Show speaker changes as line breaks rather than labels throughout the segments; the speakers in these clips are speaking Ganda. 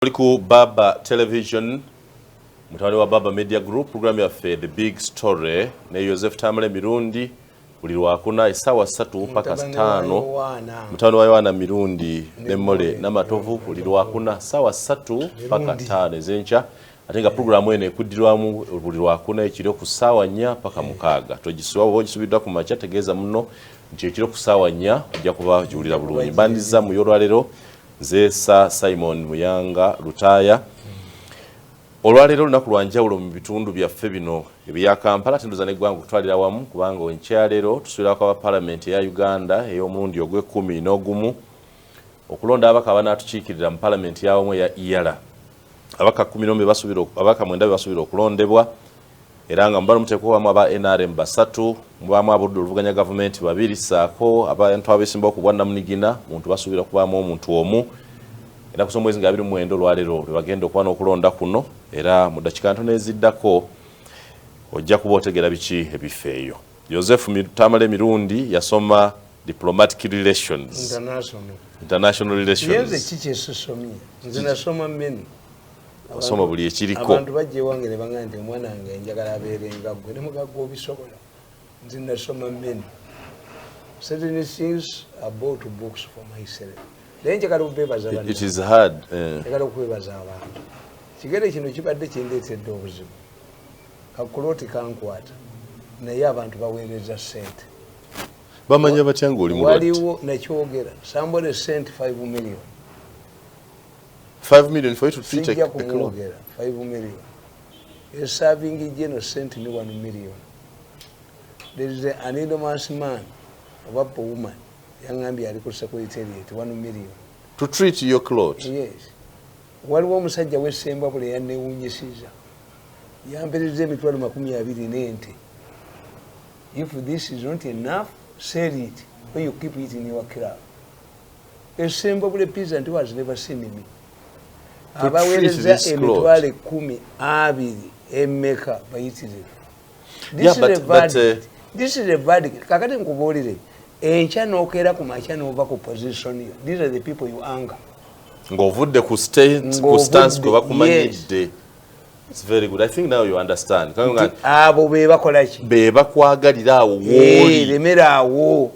Ku Baba Television, mutawali wa Baba Media Group, program ya The Big Story, ne Joseph Tamale Mirundi, ulirwa kuna isawa 3 mpaka 5, mutawali wa Yohana Mirundi, Nemole Namatovu, ulirwa kuna sawa 3 mpaka 5 ezencha, atenga programu ene kudirwamu ulirwa kuna ekiro ku sawa 4 mpaka 6. Togisiwa wogisubidwa ku macha tegeza muno, nti ekiro ku sawa 4 ujja kuba julira bulungi. Bandiza mu yorwalero Zesa Simon Muyanga Lutaya olwalero lunaku lwanjawulo mu bitundu byaffe bino ebya Kampala tenduza ne gwangu kutwalira wamu kubanga onkyalero tusubira kwa parliament ya Uganda ey'omulundi ogw'11 okulonda abaka abanatukiikirira mu parliament yawo ya Iyala abaka 10 basubira abaka 9 basubira okulondebwa era nga mbalo muteko wamu aba NRM basatu mubamu abuddu oluvuganya government babiri saako abantu abesimba okubwanna munigina muntu basubira kubamu omuntu omu era kusoma mwezi nga 29 lwalero bagenda okwana okulonda kuno era mu dakika ntono eziddako ojja kuba otegera biki ebifeeyo. Joseph Tamale Mirundi yasoma diplomatic relations international relations
yeze kiche sosomia nze nasoma meni
wasoma buli ekiriko
abantu bajje wangere bangande mwana wange njagala abeerenga gwe ne mugaggo bisobola nze nasoma meni certain things about books for myself lenje kali kubebaza abantu
it is hard
njagala okubebaza abantu kigere kino kibadde kindeetedde obuzibu kakuloti kankwata naye abantu baweereza sente
bamanya batya ng'oli mu
waliwo nakyogera somebody sent 5 million
5 million for you to treat a clone.
5 million. You're serving general sent me 1 million. There is an enormous man, a wapo woman, young Ambi Arico Secretariat, 1 million.
To treat your clothes?
Yes. One woman said, you were saying, Babble and Newunya Caesar. Yambere them it was Macumia Vidinente. If this is not enough, sell it when you keep it in your crowd. A simple peasant who has never seen me. Abawereza emitwale 12 emeka bayitirivu. This is a verdict. Kakati nkubuulire enkya n'okeera ku makya n'ova ku position yo. These are the people you anger.
Ng'ovudde ku stance kwe bakumanyidde. It's very good. I think now you understand.
Abo be bakola ki?
Be bakwagalira awo wooli.
Lemera awo.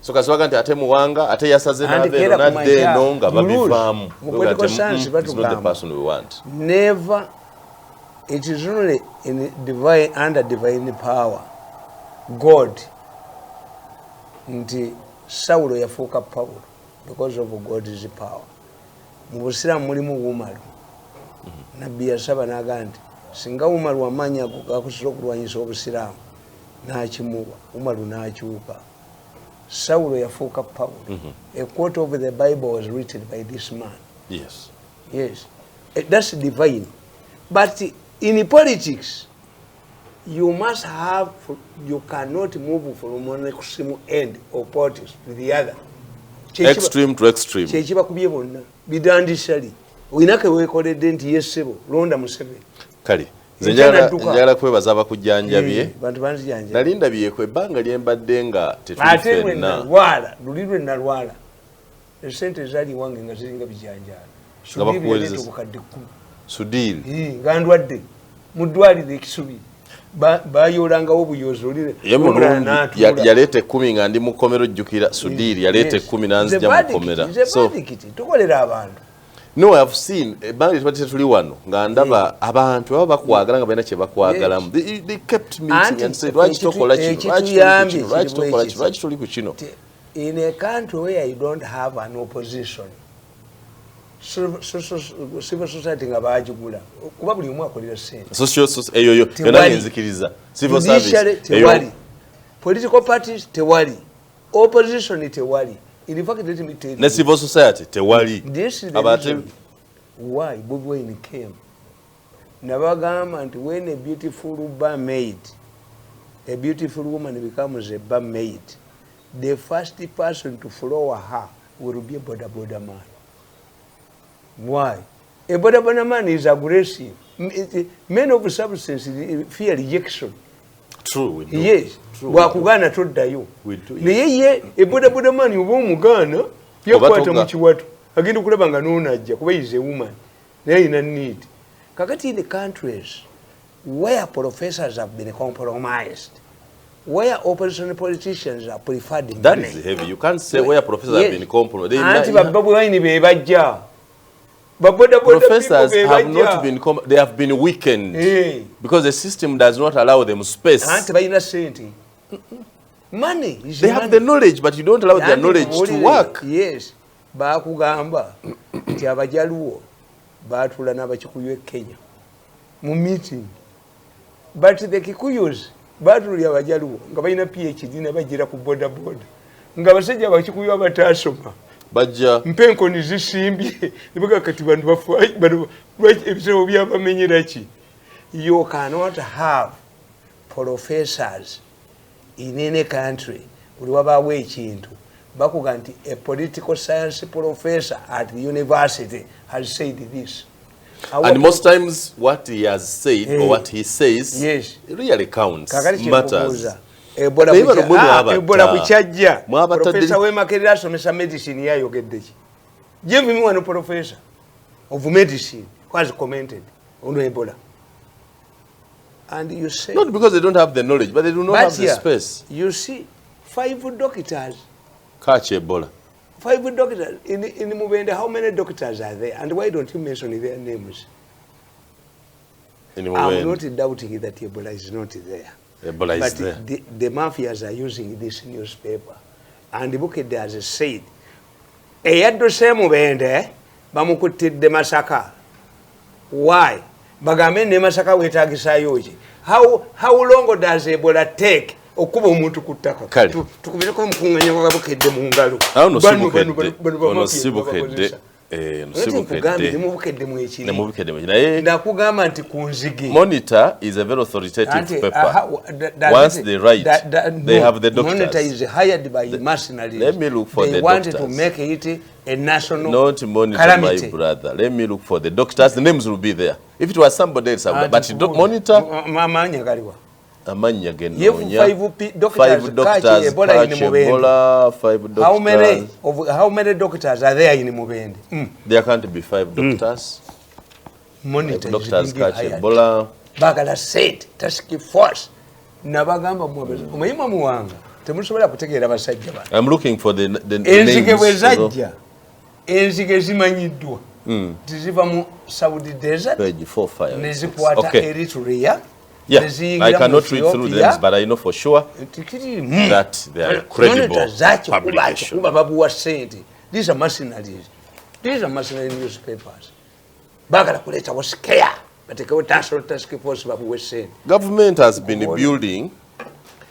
So kaswaga nti ate muwanga ate yasaze n'abeero n'adde eno nga babivaamu.
It's not
the person we want.
Never. It is only in divine, under divine power. God. Nti Saulo yafuuka Paulo because of God's power. Mu Busiraamu mulimu wumalu. Nabbi yasaba n'agamba nti singa wumalu amaanyi gakusobola okulwanyisa Obusiraamu n'akimuwa wumalu n'akyuka. Saulo yafuuka Paulo. A quote of the Bible was written by this man.
Yes.
Yes. That's divine. But in politics, you must have, you cannot move from one extreme end of politics to the other.
Extreme to extreme.
Chechiba kubye bonna. Bidandishali. Winake wekoledde nti yesebo londa Museveni.
Kale. Njagala kwebaza abakujjanjabye.
Bantu banzijanja.
Nalinda byekwe ebbanga lyembadde nga tetulifenna.
Wala, lulirwe nalwala. Esente zali wange nga ziringa bijanjala.
Sudiri.
Ngandwadde. Mudwalire ekisubi. Bayolangawo obuyozi olire.
Yaleete 10 nga ndi mu kkomero jjukira Sudiri yaleete 10 nanzija mu kkomera.
So tukolera abantu.
No, I have seen bandi twatete tuli wano nga ndaba abantu baba bakwagala nga balina kye bakwagalamu. They kept meeting and said why tokola tuli ku kino.
In a country where you don't have an opposition, civil society nga baagigula kuba buli omu akolera ssente.
Eyo yonna nzikiriza. Civil service
tewali. Political parties tewali. Opposition tewali. In fact, let me tell you.
The civil society, tewali.
This is the reason why Bobi Wine came. Nabagamba nti when a beautiful barmaid, a beautiful woman becomes a barmaid, the first person to follow her will be a boda man. Why? A boda man is aggressive. Men of substance fear rejection.
True, we do.
Yes. Wakugana toddayo. Naye ye eboda man oba omugana yakwata mu kiwato agenda okulaba nga noonajja kuba is a woman naye alina need. Kakati in the countries where professors have been compromised, where opposition politicians are preferred money.
That is heavy. You can't say where professors have been compromised.
Anti babu waini be bajja.
Professors have not been they have been weakened because the system does not allow them space.
Anti bayina senti. Money is
they have the knowledge, but you don't allow their knowledge to work.
Yes. Bakugamba nti abajaluwo batula n'abakikuyu e Kenya mu meeting, but the Kikuyus batuli abajaluwo nga balina PhD ne bajira ku boda boda nga basajja abakikuyu abataasoma
bajja
mpenko nizisimbye nibuga kati bantu bafaayi lwaki ebisebo byabamenyera ki. You cannot have professors in any country buli wabaawo ekintu bakuga nti a political science professor at the university has said this.
And most times what he has said or what he says really counts, matters.
Ebola kuchajja professor we Makerere asomesa medicine yayogedde ki. Give me one professor of medicine who has commented on Ebola. And you say
not because they don't have the knowledge, but they do not have the space.
You see 5 doctors
catch Ebola.
5 doctors in Mubende. How many doctors are there, and why don't you mention their names? I'm not doubting that Ebola is not there.
Ebola is there.
The mafias are using this newspaper, and the book has said, "Eyadose Mubende bamukutidde Masaka." Why? Bagame ne Masaka wetagisa yoji. How long does Ebola take? Okuba omuntu kuttaka tukubireko omukunganya wakabukedde mu ngalo ndakugamba nti ku nzige.
Monitor is a very authoritative paper. Once they write, they have the doctors.
Monitor is hired by mercenaries.
Let me look for
they
the
wanted
doctors.
To make it a national
not monitor
calamity.
My brother. Let me look for the doctors. The names will be there. If it was somebody else, but monitor.
Amanya galiwa.
Amanya
genonya. 5 doctors catch Ebola. 5 doctors. How many doctors are there in Mubende?
There can't be 5 doctors.
Monitor
doctors catch Ebola.
Bagala said task force. Nabagamba mwabeza. Omuyima muwanga. Temusobola kutegeera basajja bano.
I'm looking for the
enzige bwezajja. Enzige zimanyiddwa. Tiziva mu Saudi desert.
Page 4-5.
Nezikwata Eritrea.
Yeah, I cannot read through them, but I know for sure that they are credible publications.
These are mercenaries. These are mercenary newspapers. Bagala kuleta was scare, but the task force
government has been building.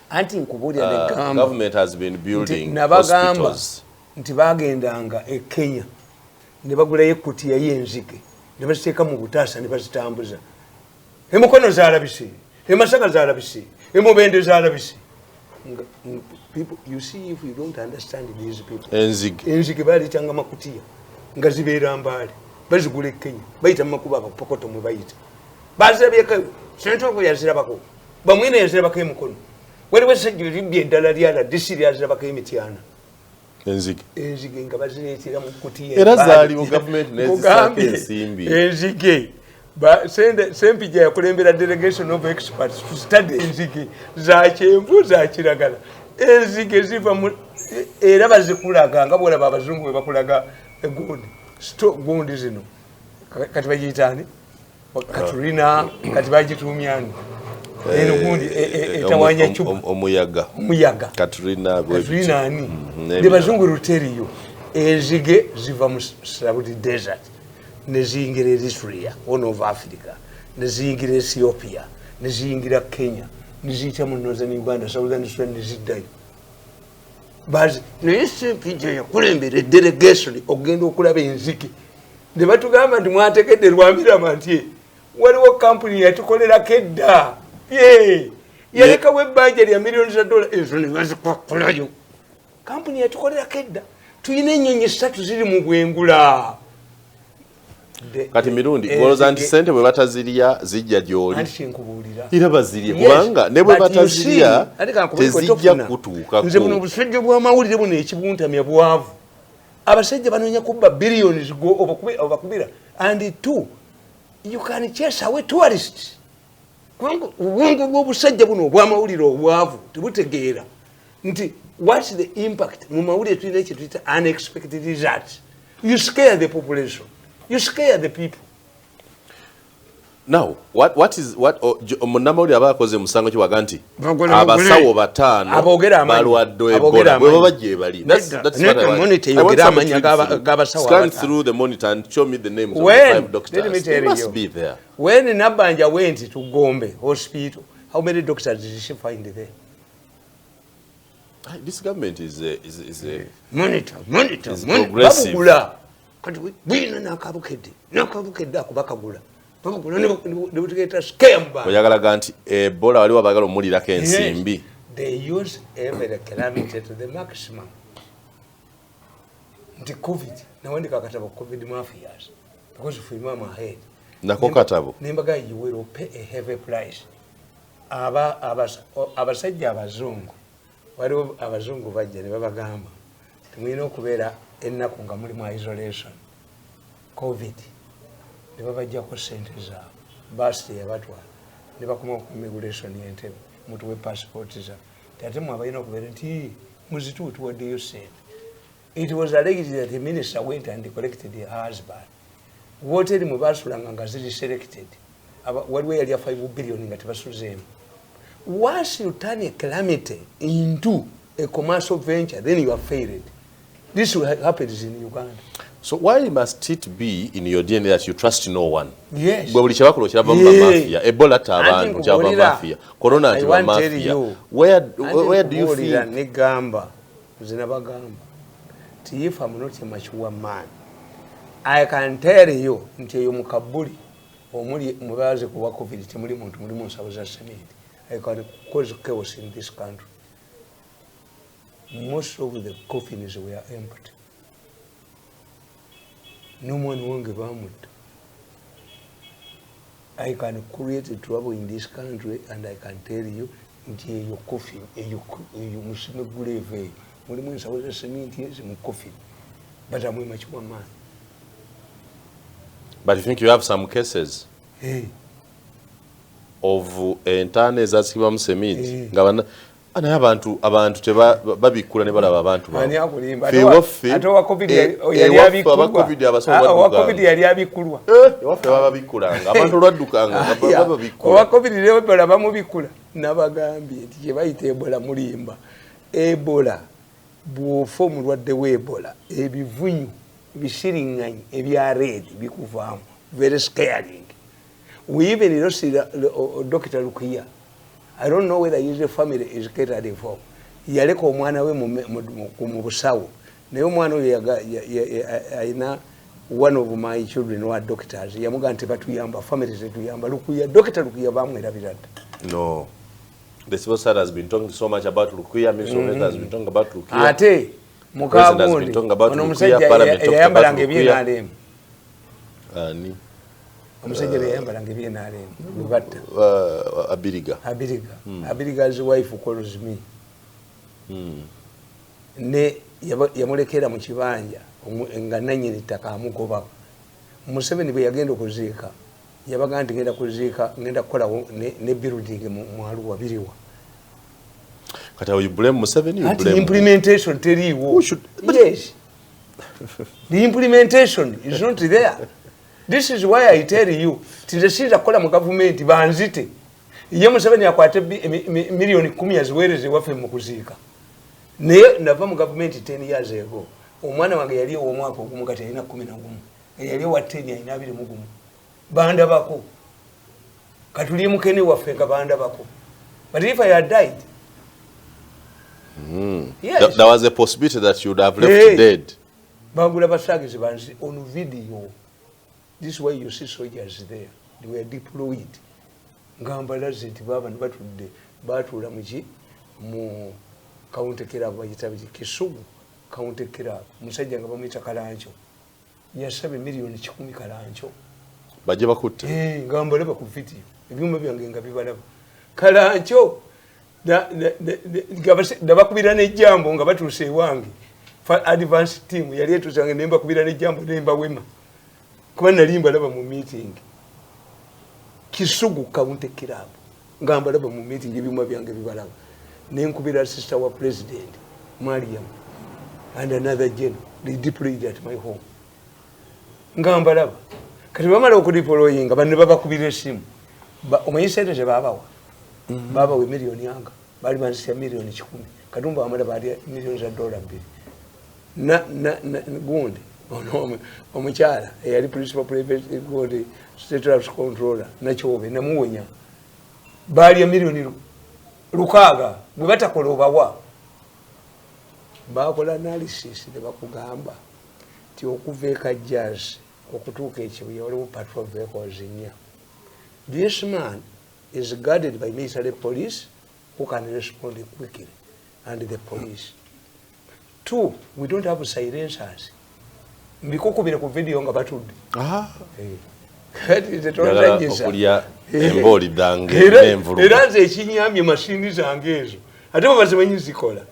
Government
has been building hospitals.
Nti bagendanga e Kenya ne bagula equity y'enzige ne baziteeka mu butaasa ne bazitambuza. Emukono zaalabise, emasaka zaalabise, emubende zaalabise. People, you see, if you don't understand these people, enzige baalitanga makutiya nga zibeera mbaale bazigula e Kenya bayita mu makubo abapokoto mwe bayita bazirabyeko sentoko yazirabako bamwine yazirabako emukono waliwo essajja eribbye eddala lyala disiri yazirabako emityana enzige nga bazireetera mu kutiya
era zaaliwo gavumenti nezisaka ensimbi
enzige Sempija yakulembera delegation of experts to study enzige za kyenvu za kiragala. Enzige ziva mu era bazikulaga nga bwolaba abazungu bwe bakulaga egundi. Gundi zino. Kati bagiyitaani? Katrina, kati bagitumyani. Eno gundi etawanya chupa.
Omuyaga. Katrina
ani. Ne bazungu ruteriyo. Enzige ziva mu Saudi desert. Neziyingira Eritrea, Horn of Africa, neziyingira Ethiopia, neziyingira Kenya, neziyita mu Northern Uganda, Southern Sudan, neziddayo. Bazi naye Sempija yakulembera delegation ogenda okulaba enzige. Ne batugamba nti mwategedde Lwamirama nti waliwo kampuni yatukolerako edda. Yalekawo ebbanja lya millions of dollars ezo ne bazikolayo. Kampuni yatukolerako edda. Tuyina ennyonyi 3 ziri mu bwengula.
Kati Mirundi goloza nti sente bwe batazirya zijja gy'oli era bazirye kubanga ne bwe batazirya tezijja kutuuka
nze buno obusejjo bw'amawulire buno ekibuntamya bwavu abasajja banoonya kubba billions obakubira. And two, you can chase away tourists. Obwongo bw'obusajja buno obw'amawulire obwavu tebutegeera nti what's the impact mu mawulire tulina ekituyita unexpected results. You scare the population, you scare the people.
Now what omunamawulire abakoze musango kiwaga nti abasawo 5 balwadde Ebola bwe babajje bali. Scan through the monitor and show me the names of the 5 doctors. They must be there.
When Nabanja went to Gombe hospital, how many doctors did she find there?
This government is
monitor.
Progressive.
Kati bwina nakabukedde akubakagula.
Oyagalaga nti Ebola waliwo abagala omulirako ensimbi.
They use every calamity to the maximum. Nti COVID, nawandika akatabo COVID mafias because if we mama head.
Nako katabo.
Nembaga you will pay a heavy price. Abasajja abazungu. Waliwo abazungu bajja ne babagamba. Temuyina okubeera ennaku nga muli mu isolation. COVID. Ne babajjako sente zaabwe. Basi yabatwala. Ne bakoma ku immigration y'Entebbe. Mutuwe passport zaabwe. Ate mwabalina okubeera nti muzituwe tuwaddeyo sente. It was alleged that the minister went and collected her husband. What eri mubasulanga nga ziri selected. Waliwo yali ya 5 billion nga tebasuzeemu. Once you turn a calamity into a commercial venture, then you have failed. This will happen in Uganda.
So why must it be in your DNA that you trust no one?
Yes.
Bwe buli kyabakolo kirava mu mafia. Ebola tabantu kyava mafia. Corona ntiba mafia. Where do you feel?
Negamba zinabagamba. If I'm not a mature man, I can tell you nti eyo mukabuli omuli mubaze kuba COVID temuli muntu muli munsawo za cement. I can cause chaos in this country. Most of the coffins were empty. No one won't give out. I can create trouble in this country, and I can tell you, your coffin, you must not believe. But I'm a much more man.
But you think you have some cases of entane zasikibwa mu cement nga ana abantu tebabikula ne balaba abantu ba
ate wa COVID yali abikulwa
waffe babikulanga abantu lwaddukanga babikula
wa COVID leo balaba mubikula nabagambye nti kye bayita Ebola mulimba. Ebola bw'ofa omulwadde w'Ebola ebivunyu ebisiriŋŋanyi ebya red bikuvaamu very scaring. We even lost Dr. Lukia. I don't know whether his family is catered for. Yaleka omwana we mu busawo naye omwana oyo ayina one of my children who are doctors yamuga nti batuyamba family zetuyamba Lukia Dr. Lukia bamwerabira dda.
No. The civil side has been talking so much about Lukia. Minister has been talking about Lukia.
Ate mukabundi ono musajja yayambalanga ebyenalemu.
Ani
omusajja yayambalanga ebyenalemu lubatta Abiriga's wife calls me. Ne yamulekera mu kibanja nga nannyini ttaka amugobako. Museveni bwe yagenda okuziika yabaga nti ngenda kukolawo ne building mu Arua biriwa.
Kati you blame Museveni, you blame
implementation teriiwo. Yes. The implementation is not there. This is why I tell you tizesiza kukola mu government banzite. Ye Museveni akwate milioni 10 aziweereze waffe mu kuziika. Naye nava mu government 10 years ago. Omwana wange yali omwaka ogumu kati alina 11. Yali wa 10 alina 21. Banda bako katuli mukene waffe nga banda bako. But if I had died, yes.
There was a possibility that you would have left dead.
Bangula basagize banzi on video. This is why you see soldiers there. They were deployed. Ngambala zinti baba nibatudde batula muki mu county kira bayitabi Kisugu county kira musajja nga bamuyita Kalancho. Yasabe milioni 10 Kalancho.
Baje bakutte.
Ngambala bakufiti. Ebyuma byange nga bibalaba. Kalancho da bakubira n'ejjambo nga batuse ewange advance team yali etusange nemba kubira ne jambo nemba wema kuba nalimba laba mu meeting Kisugu County Club ngamba laba mu meeting ebimwa byange bibalaba nenkubira sister wa president Mariam and another general they deployed at my home ngamba laba kati bamala okudiployinga banne babakubira esimu omuyisente je babawa baba we milioni yanga bali manzisia milioni 10 katumba amala bali milioni za $2 na gundi omukyala eyali principal private gundi state house controller nachobe namuwonya bali milioni lukaga bwe batakola obawa bakola analysis ne bakugamba ti okuveeka jazz okutuuka ekibuye waliwo patrol vehicles nnya. This man is guarded by military police who can respond quickly and the police. 2, we don't have silencers. Mbikukubira ku video nga batudde.
Okulia emboli dange n'envulugu.
Era nze ekinyamye mashini zange ezo. Ate bazimanyi zikola.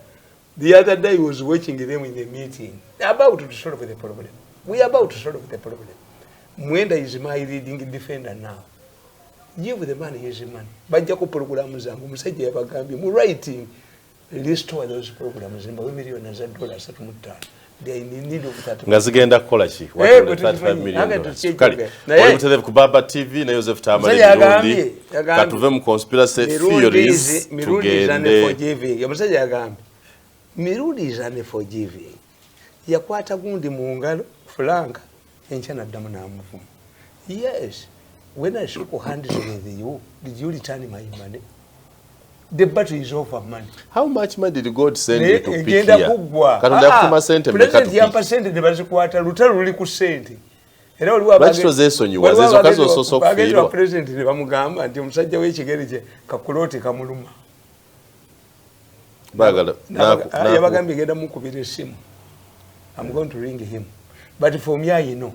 The other day I was watching them in a meeting. They're about to solve the problem. We are about to solve the problem. Mwenda is my leading defender now. Give the money his money. Bajja ku program zangu musajja yabagambye mu writing restore those programs in million za dollars at mutala. They need of that.
Ngazigenda kukola ki? $35 million. Kali. Wali mutelevu ku Baba TV na Joseph Tamale Mirundi. Katuve mu conspiracy theories tugende.
Yamusajja yagambye Mirundi is unforgiving. Yakwata gundi mu ngalo Frank enchana damu na muvumu. Yes. When I shook hands with you, did you return my money? The battery is over money.
How much money did God send you to pick here?
President yampa sente ne bazikwata lutalo luli ku sente. Era oli
wabage. Lwaki tozesonyiwa zezo kazo soso kufiirwa.
Bagenda president ne bamugamba nti omusajja w'ekigere kye kakuloti kamuluma.
Bagala.
Yabagambye genda mukubira esimu. I'm going to ring him. But for me, I know.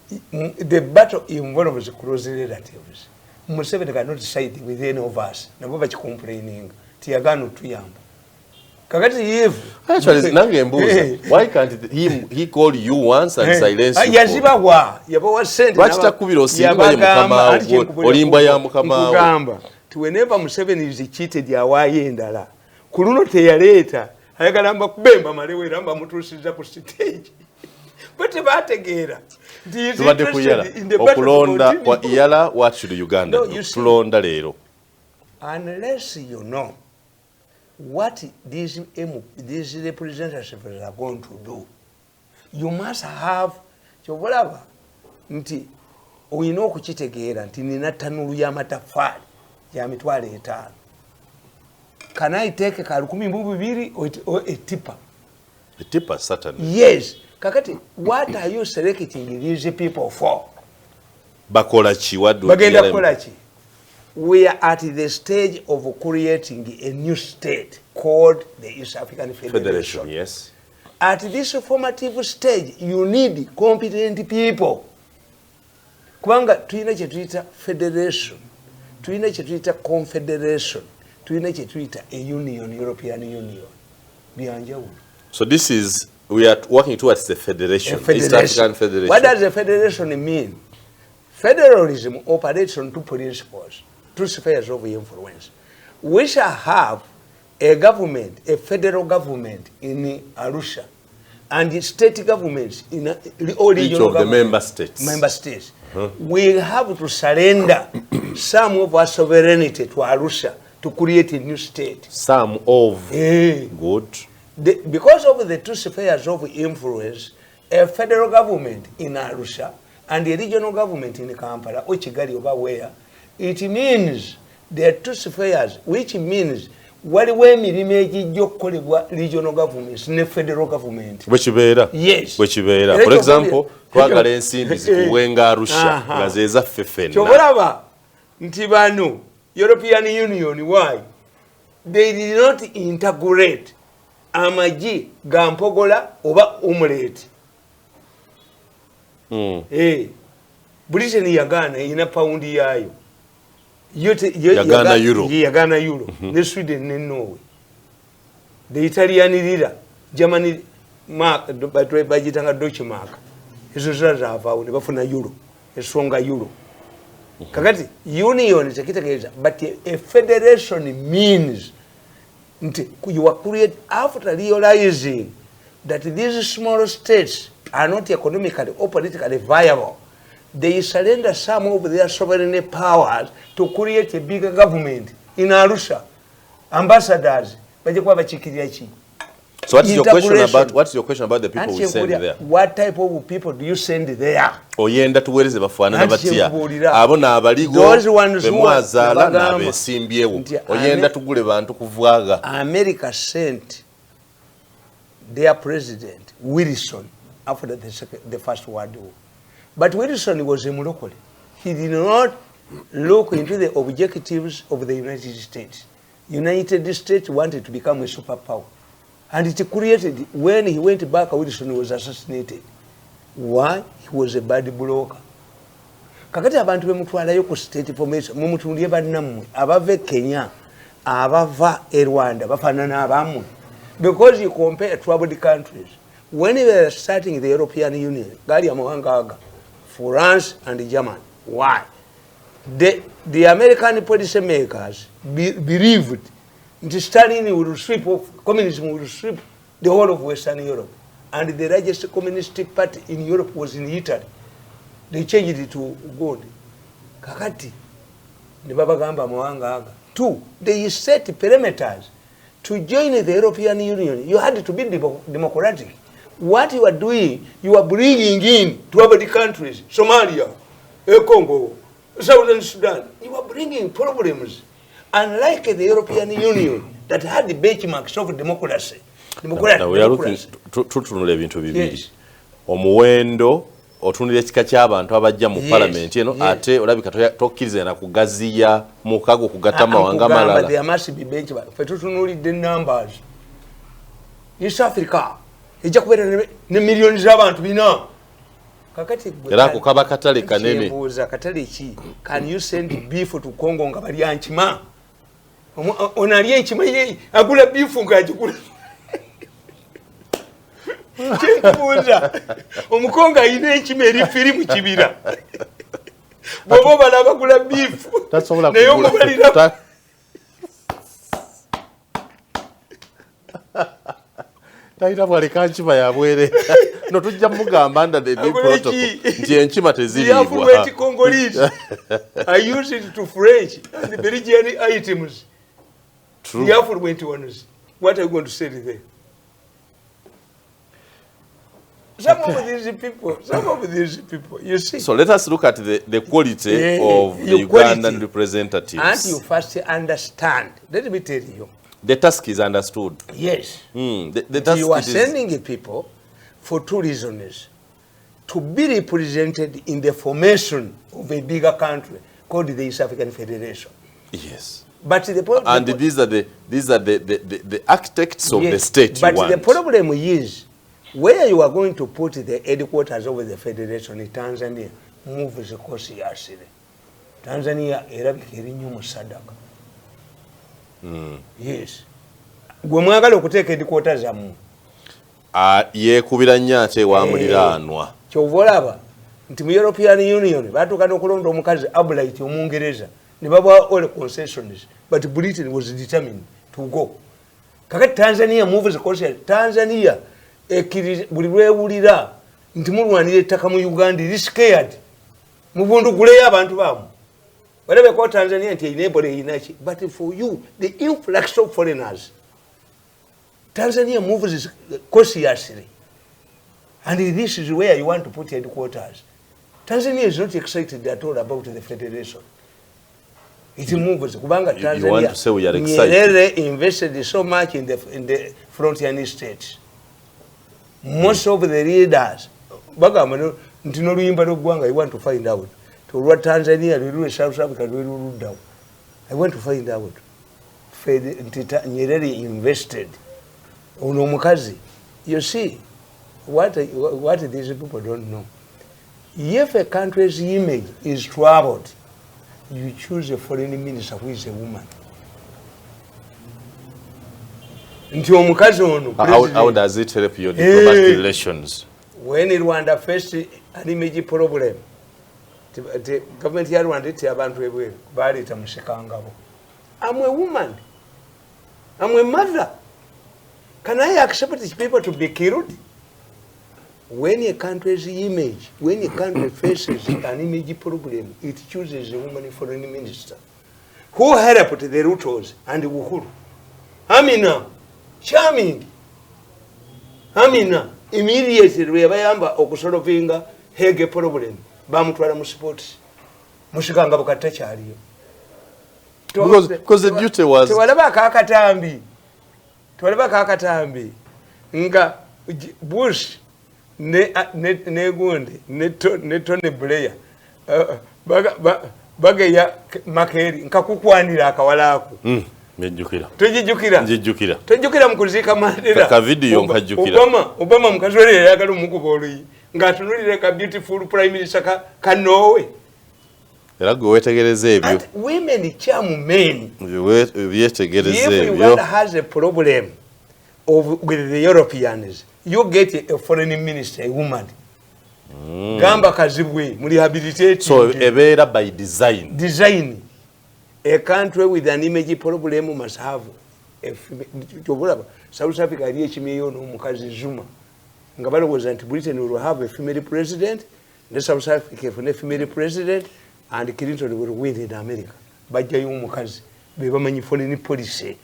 The battle involves close relatives. Museveni cannot side with any of us. Nabo bachi complaining. Tiagano tuyamba. Kakati yivu.
Actually, nange mbuza. Why can't he call you once and silence you?
Yaziba wa. Yabawa send.
Lwaki takubira osimba ye mukama olimba ya mukama
kugamba. Whenever Museveni is cheated yawaye endala. Kuluno teyaleta. Ayagalamba kubemba malewe ramba mutusiza ku stage. But bategeera
tubadde kuyala okulonda kwa iyala what should Uganda do tulonda leero
unless you know what these representatives are going to do you must have kyobalaba nti oyina okukitegeera nti nina tanulu y'amataffaali ya mitwalo 5 can I take ka 12 or a tipper
certainly
yes. Kakati, what are you selecting these people for?
Bakola chi wadu
bagenda kola chi? We are at the stage of creating a new state called the East African Federation.
Yes.
At this formative stage, you need competent people. Kubanga tuina kye tuyita federation, tuina kye tuyita confederation, tuina kye tuyita a union, European Union. Byanjawulo.
So this is we are working towards the federation, East African Federation.
What does the federation mean? Federalism operates on 2 principles, 2 spheres of influence. We shall have a government, a federal government in Arusha, and state governments in all
each of the member states.
We have to surrender some of our sovereignty to Arusha to create a new state.
Some of good.
Because of the 2 spheres of influence, a federal government in Arusha and a regional government in Kampala, which where it means there are 2 spheres, which means what we regional governments and federal government. Yes.
For example, twagala ensimbi zikuwenga Arusha nga zeza ffeffenna.
Kyobalaba nti bano European Union why they did not integrate amaji gampogola oba umuleti. Britain yagana ina paundi yayo. Yagana euro. Ne Sweden ne Norway. The Italian lira, Germany mark bagitanga Deutsche mark ezo zavaawo ne bafuna euro esonga euro kakati union tekitegeeza but a federation means you are create after realizing that these small states are not economically or politically viable. They surrender some of their sovereign powers to create a bigger government in Arusha. Ambassadors.
So what's your question about the people we send there?
What type of people do you send there?
Oyenda tuwereze bafaanana batya abo n'abaligo bemwazaala n'abeesimbyewo oyenda tugule bantu kuvwaga.
America sent their president Wilson after the First World War, but Wilson was a Mulokole. He did not look into the objectives of the United States. United States wanted to become a superpower. And it created, when he went back, Wilson was assassinated. Why? He was a bad broker. Kakati abantu bemutwalayo ku state formation, mumutundiye bannamwe, abava Kenya, abava Rwanda, bafanana abamu. Because you compare troubled countries. When we were starting the European Union, Gali Amawanga, France and Germany. Why? The American policy makers believed that Stalin would sweep communism would sweep the whole of Western Europe. And the largest communist party in Europe was in Italy. They changed it to gold. Kakati. Two, they set perimeters. To join the European Union, you had to be democratic. What you are doing, you are bringing in 12 countries, Somalia, Congo, Southern Sudan. You are bringing problems. Unlike the European Union that had the benchmarks of democracy.
Now we are looking tutunula ebintu bibiri. Omuwendo otunula ekika ky'abantu abajja mu parliament eno ate olabika tokkiriza na kugaziya mukago kugatta mawanga malala.
There must be benchmark. Fe tutunulidde numbers. East Africa ejja kubeera ne millions z'abantu bina. Kakati
era ko kaba katale kanene.
Katale ki? Can you send beef to Congo nga bali ankima? Onali enkima ye agula beef nga agikula. Chikubuza omukonga ayina enkima erifiri mu kibira bobo balaba kula beef naye omubalira
taita bwaleka nkima yabwere no tujja mugamba under the big protocol nti enkima teziriibwa.
Congolese I use it to French and the Belgian items. True. The affluent ones. What are you going to say there? Some of these people, you see.
So let us look at the quality of the Ugandan representatives.
And you first understand. Let me tell you.
The task is understood.
Yes.
The task
you are sending people for two reasons. To be represented in the formation of a bigger country called the East African Federation.
Yes.
But
these are the architects of the state.
But the problem is, where you are going to put the headquarters of the federation in Tanzania, moves the course yasire. Tanzania erabika erinyo musadaka. Yes. Gwe mwagala okuteeka headquarters amu.
Yekubira nnyo ate wa muliraanwa.
Kyova olaba nti mu European Union batuuka n'okulonda omukazi Ablight Omungereza ne babawa all concessions, but Britain was determined to go. Kakati Tanzania moves the course. Tanzania buli lwewulira nti mulwanira ettaka mu Uganda is scared. Mubunduguleyo abantu baamu. Whatever call Tanzania nti enable inaki. But for you, the influx of foreigners, Tanzania moves cautiously. And this is where you want to put headquarters. Tanzania is not excited at all about the federation. It moves. Kubanga Tanzania,
you want to say we are excited?
Nyerere invested so much in the frontier states. Most of the leaders, bagamba nti n'oluyimba lw'eggwanga, I want to find out. To olwa Tanzania, lwe South Africa, lwe luluddawo. I want to find out. Nyerere invested. Ono omukazi. You see, what these people don't know. If a country's image is troubled, you choose a foreign minister who is a woman. nti omukazi ono
how does it help your diplomatic relations?
When Rwanda faced an image problem, the government ya Rwanda iti abantu ebweru baleta mushikangabo. I'm a woman. I'm a mother. Can I accept these people to be killed? When a country's image, when a country faces an image problem, it chooses a woman foreign minister who helped the Rutos and the Uhuru. Amina, charming. Amina, immediately rebayamba okusolvinga hege problem. Bamutwala mu support. Mushikanga bukata kyaliyo.
Because the duty was
Twalaba kakatambi. Nga Bush ne Gundi ne Tony Blair bageya Makeri nkakukwanira akawalako. Tujjukira mukuzika Mandela.
Ka video nkajjukira.
Obama mukazwere yagala omukuba oluyi ngatunulire ka beautiful prime minister ka Norway.
Era gwe wetegereza ebyo.
Women charm men.
Byetegereza
ebyo. If Uganda has a problem with the Europeans, you get a foreign minister, a woman. Gamba kazibwe, rehabilitate.
So ebeera by design.
Design. A country with an image problem must have a South Africa aliyechimeyo no mukazi Zuma. Ngabalo was anti Britain will have a female president, the South Africa for a female president, and Clinton will win in America. Bajja y'omukazi bebamanyi foreign policy.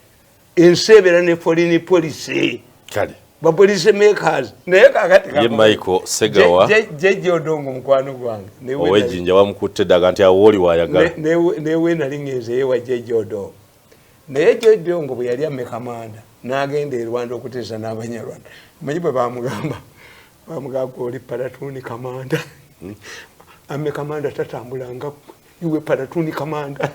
Ensebera ne foreign policy.
Kale.
Ba policy makers. Naye kakati
ye Michael Segawa.
Jeje odongo mukwano gwange.
Owejinja wamukutte daga nti awoli wayagala.
Ne wena lingeze yewa jeje odongo. Naye jeje odongo bwe yali amekamanda n'agenda e Rwanda okuteesa n'Abanyarwanda. Manyi bwe bamugamba oli palatuni kamanda. Ame kamanda tatambulanga iwe palatuni kamanda.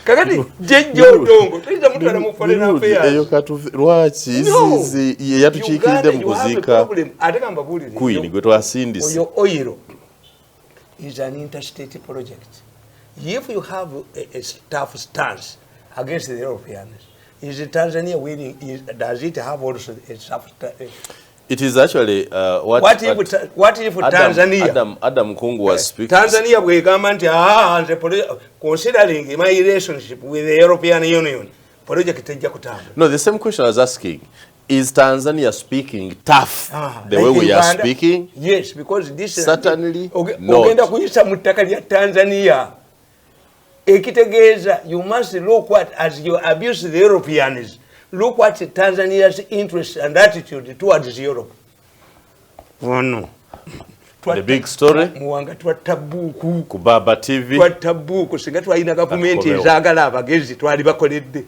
Kakati jeje odongo tuiza mutwala mu foreign affairs.
Eyo katu lwaki izi yatukiikiride mu kuziika.
Ate kamba bulire.
Queen gwe twasindise.
Oyo oil is an interstate project. If you have a tough stance against the Europeans, is Tanzania willing? Does it have also a tough stance?
It is actually
what if Tanzania?
Adam Kungu was speaking.
Tanzania we government considering my relationship with the European Union. Project ejja kutamba.
No, the same question I was asking. Is Tanzania speaking tough the way we are speaking?
Yes, because this
certainly
not. Ogenda kuyisa mu ttaka lya Tanzania. Ekitegeeza, you must look what as you abuse the Europeans. Look what Tanzania's interest and attitude towards Europe. Oh no.
The big story.
Muwanga twatabuku.
Kubaba TV.
Twatabuku singa twalina gavumenti ezaagala abagezi twali bakoledde.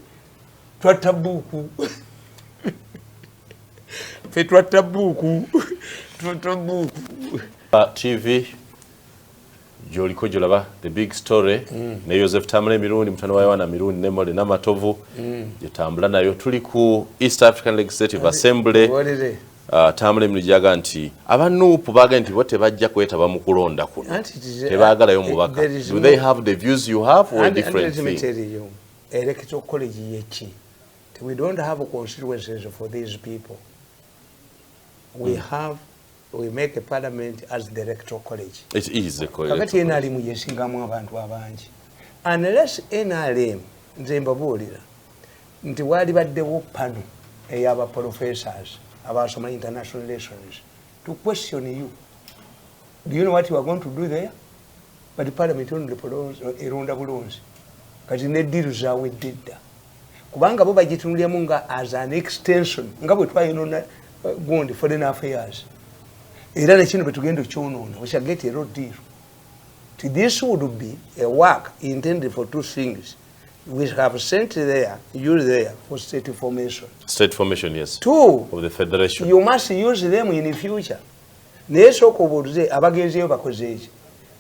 Twatabuku. Fe twatabuku. Twatabuku.
TV. Joliko jolaba the big story ne Joseph Tamale Mirundi mutano wa Yohana Mirundi ne Mole Namatovu yetambula nayo tuli ku East African Legislative Assembly. Tamale Mirundi yaga nti abanupu baga nti bote bajja kwetaba mu kulonda kuno tebaagala yo mubaka. Do they have the views you have or a different thing?
Electoral college yechi. We don't have constituencies for these people. We make a parliament as the electoral college.
It is the college.
Kakati NRM yesingamu abantu abangi. Unless NRM nze mbabuulira nti wali baddewo pano ey'aba professors abasoma international relations to question you. Do you know what you are going to do there? But the parliament only eronda bulunzi. Kati ne deal zawe didda. Kubanga bo bagitunulyamu nga as an extension nga bwe twayinona gundi foreign affairs. Era nekino betugenda okyonoona, we shall get a road deal. This would be a work intended for two things. We have sent there, use there for state formation.
State formation, yes.
Two,
of the federation.
You must use them in the future.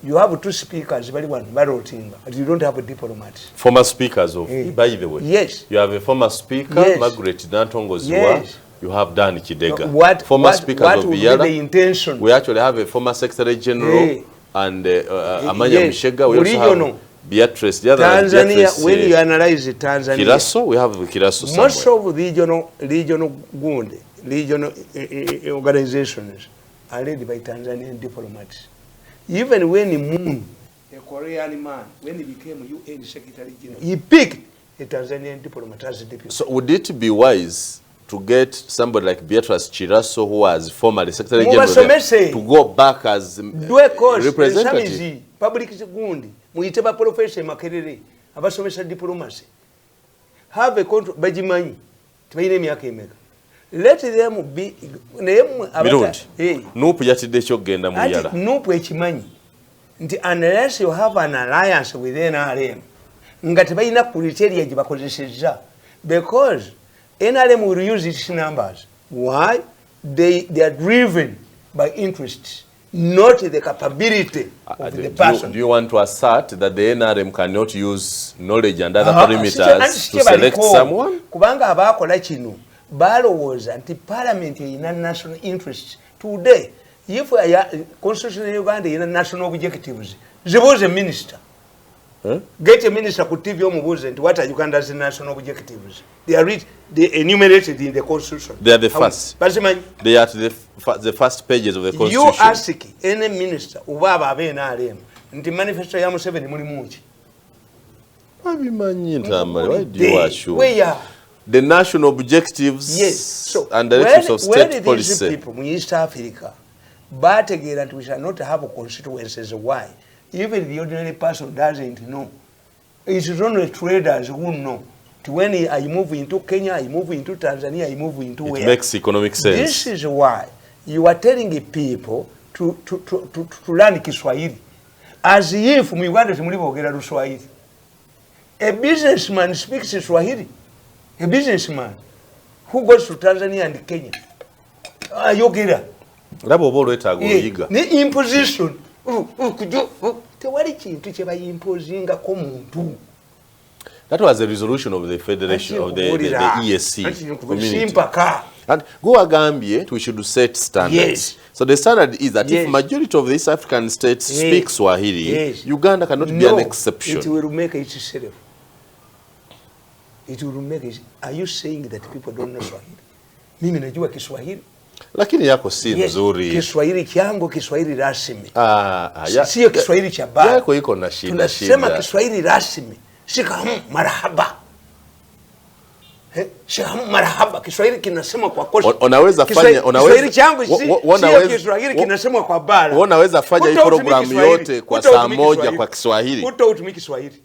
You have two speakers, but you don't have a diplomat.
Former speakers of, by the way.
Yes.
You have a former speaker, yes. Margaret Nantongoziwa.
Yes.
You have Dan Kidega.
Former
speakers of Viyala.
The intention?
We actually have a former Secretary General and Amanya Mishega. We also have Beatrice, the other
Tanzania,
Beatrice,
when you analyze Tanzania,
Kiraso, we have Kiraso somewhere.
most of regional organizations are led by Tanzanian diplomats. Even when Moon, a Korean man, when he became UN Secretary General, he picked a Tanzanian diplomat as a deputy.
So would it be wise to get somebody like Beatrice Kiraso, who was formerly Secretary General, to go back as representative?
Public Gundi, Muiteba Professor Makerere, Abasomesa diplomacy. Have a control, Bajimani, Twainemiaka. Let them be name
about Nope Yatide Chogenda Muyala.
Nope Echimanyi. Unless you have an alliance with NRM, Ngatabaina Puriteria Jibakozesha. Because NRM will use its numbers. Why? They are driven by interests, not the capability of the person.
Do you want to assert that the NRM cannot use knowledge and other parameters to select someone?
Kubanga abakola kino balowooza nti parliament erina national interest. Today, if constitution in Uganda erina national objectives, zibuuze a minister. Get a minister ku TV omubuuze nti what are Uganda's national objectives? They are enumerated in the constitution.
They are the first. They are the first pages of the constitution.
You ask any minister uba ababe NRM nti manifesto ya Museveni mulimu ki?
Abimanyi Tamale, why do you assure?
Where
the national objectives,
yes. So
and directives of state policy.
These people in East Africa, but again, we shall not have constituencies. Why? Even the ordinary person doesn't know. It's only traders who know. When I move into Kenya, I move into Tanzania, I move into where?
It makes economic sense.
This is why you are telling people to learn Kiswahili. As if we wanted to move Swahili. A businessman speaks Swahili. A businessman who goes to Tanzania and Kenya. Yogera. The imposition.
That was the resolution of the Federation of the ESC community. And go Agambie, we should set standards.
Yes.
So the standard is that if majority of the East African states speak Swahili, Uganda cannot be an exception.
It will make it itself. It will make it. Are you saying that people don't know Swahili? Mimi najua Kiswahili.
Lakini yako si nzuri.
Kiswahili changu Kiswahili rasmi.
Sio
Kiswahili cha bara.
Yako iko na shida.
Tunasema Kiswahili rasmi. Shika marhaba. Shika marhaba. Kiswahili kinasema kwa kosa.
Unaweza fanya
Kiswahili changu sio Kiswahili kinasema kwa bara.
Unaweza fanya hii program yote kwa saa moja kwa Kiswahili.
Utautumia Kiswahili.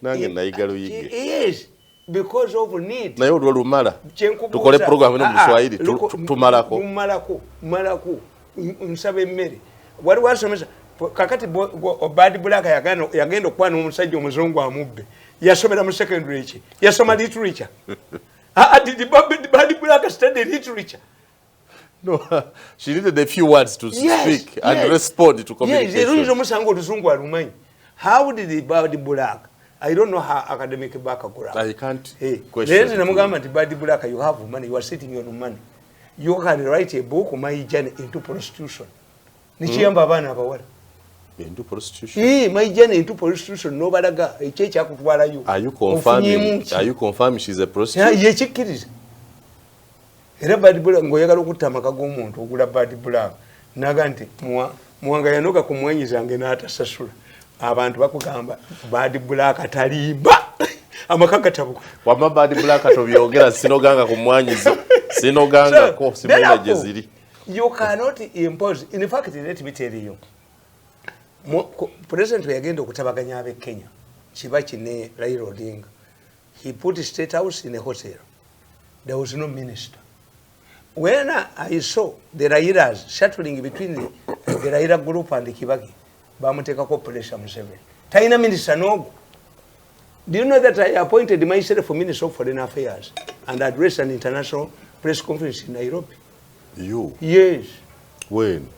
Nange naigalo yige.
Yes. Because of need.
Na yo lumala. Tukole program ino mu Swahili tumalako.
Malako. Nsabe mmere. Wali wasomesa kakati Bad Black yagenda okwana omusajja omuzungu amubbe. Yasomera mu secondary ki. Yasoma literature. Did Bad Black study literature?
No, she needed a few words to speak and respond to communication.
Yes, the musango oluzungu alumanyi. How did Bad Black? I don't know how academic background.
I can't question.
Then Namugama Bad Black, you have money, you are sitting on money. You can write a book, My Journey into Prostitution. Nichiyamba abana abawala.
Into prostitution?
My Journey into Prostitution, nobody got a church akutwala you.
Are you confirming she's a prostitute?
Yeah, chikiriza. Era Bad Black ngoyagala okutamaka gomuntu ogula Bad Black. Naga nti muwanga yanoka kumwenyiza nge n'atasasula. Abantu bakugamba Bad Black talimba amakaka tabuko
wama Bad Black tobyogera sinoganga kumwanyiza sinoganga ko simenye ziri.
You cannot impose. In fact, let me tell you, President yagenda okutabaganya abe Kenya Kibaki ne Raila Odinga. He put State House in a hotel. There was no minister. When I saw the Railas shuttling between the Raila group and the Kibaki, bamuteka ko pressure Museveni. Taina minister no. Do you know that I appointed myself for Minister of Foreign Affairs and addressed an international press conference in Nairobi?
You?
Yes.
When?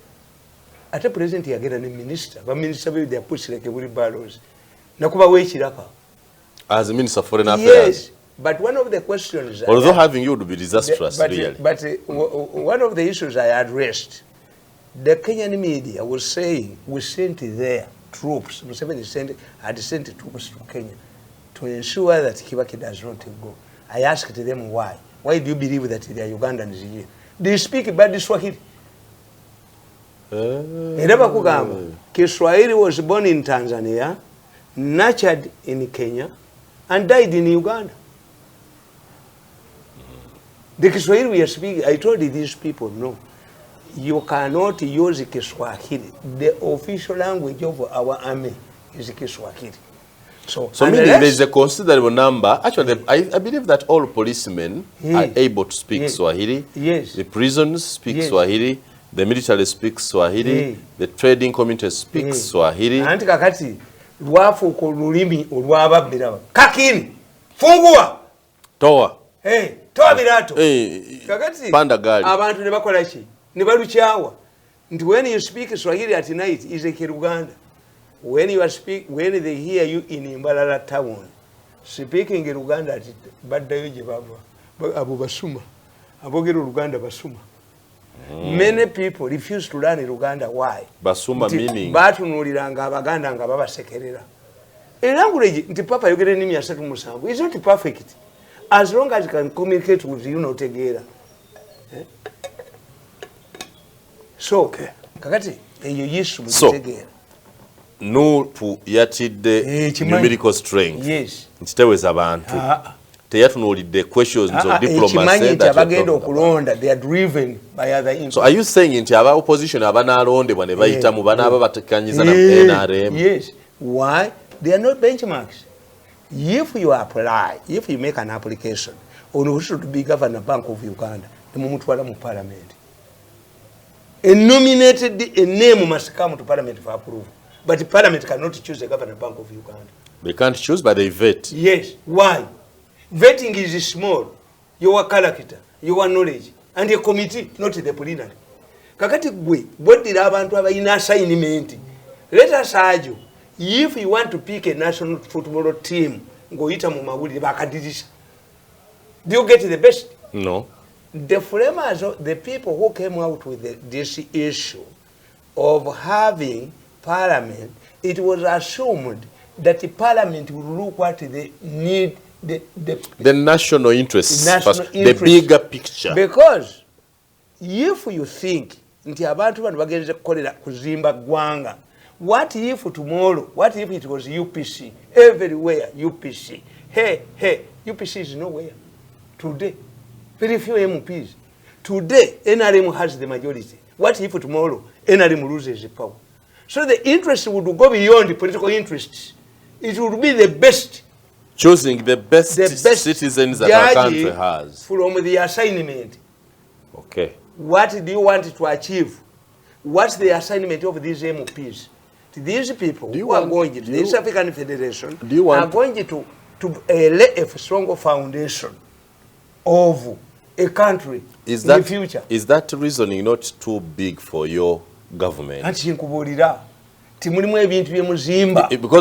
At a president yagera ne minister, but minister they are pushed like a wheelbarrows. Nakuba wechiraka.
As a Minister of Foreign Affairs?
Yes. But one of the questions...
Although having you would be disastrous, really.
But one of the issues I addressed, the Kenyan media was saying, we sent there troops. Museveni had sent troops to Kenya to ensure that Kibaki does not go. I asked them why. Why do you believe that they are Ugandans here? Do you speak bad Swahili? Kiswahili was born in Tanzania, nurtured in Kenya, and died in Uganda. The Kiswahili we are speaking, I told these people, no, you cannot use Kiswahili. The official language of our army is Kiswahili. So
meaning there is a considerable number. Actually, I believe that all policemen are able to speak Swahili.
Yes.
The prisons speak Swahili. The military speaks Swahili. The trading community speaks Swahili.
Anti kakati lwafu ko lulimi olwababira. Kakini fungua.
Toa.
Toa birato.
Kakati panda gali.
Abantu ne bakola ki? Ne balukyawa. Nti when you speak Swahili at night is a Kiruganda. When they hear you in Imbalala town speaking in Uganda at baddayo gye bava abo basuma abogera Uganda basuma. Many people refuse to learn Uganda. Why?
Basuma meaning
batunuliranga abaganda nga babasekerera. A language nti papa yogera ennimi asatu musanvu is not perfect as long as you can communicate with you notegeera. So kakati eyo Yesu mutegeera.
Nupu yatidde numerical strength.
Yes.
Ntiteweza abantu. Teyatunulidde questions of diplomacy that
bagenda okulonda, they are driven by other interests.
So are you saying nti aba opposition abanalondebwa ne bayita mu bana ababatekanyiza na NRM?
Yes. Why? They are not benchmarks. If you apply, if you make an application on who should be Governor Bank of Uganda, the mumutwala mu parliament. A nominated a name must come to parliament for approval. But the parliament cannot choose the Governor Bank of Uganda. They
can't choose, but they vet.
Yes. Why? Vetting is small. Your character, your knowledge, and a committee, not the plenary. Kakati gwe, what did abantu abayina assignment? Let us argue. If you want to pick a national football team, go ita mu mawulire bakadirisha. Do you get the best?
No.
The framers, the people who came out with this issue of having Parliament, it was assumed that the Parliament would look what they need,
the national interests, the bigger picture.
Because if you think nti abantu bano bagenze kukolera kuzimba gwanga, what if tomorrow, what if it was UPC everywhere? UPC, hey, UPC is nowhere today. Very few MPs today. NRM has the majority. What if tomorrow NRM loses the power? So the interest would go beyond the political interests. It would be the best.
Choosing the best citizens that our country has.
From the assignment.
Okay.
What do you want to achieve? What's the assignment of these MPs? These people who are going to the East African Federation are going to lay a stronger foundation of a country in the future.
Is that reasoning not too big for your government? Because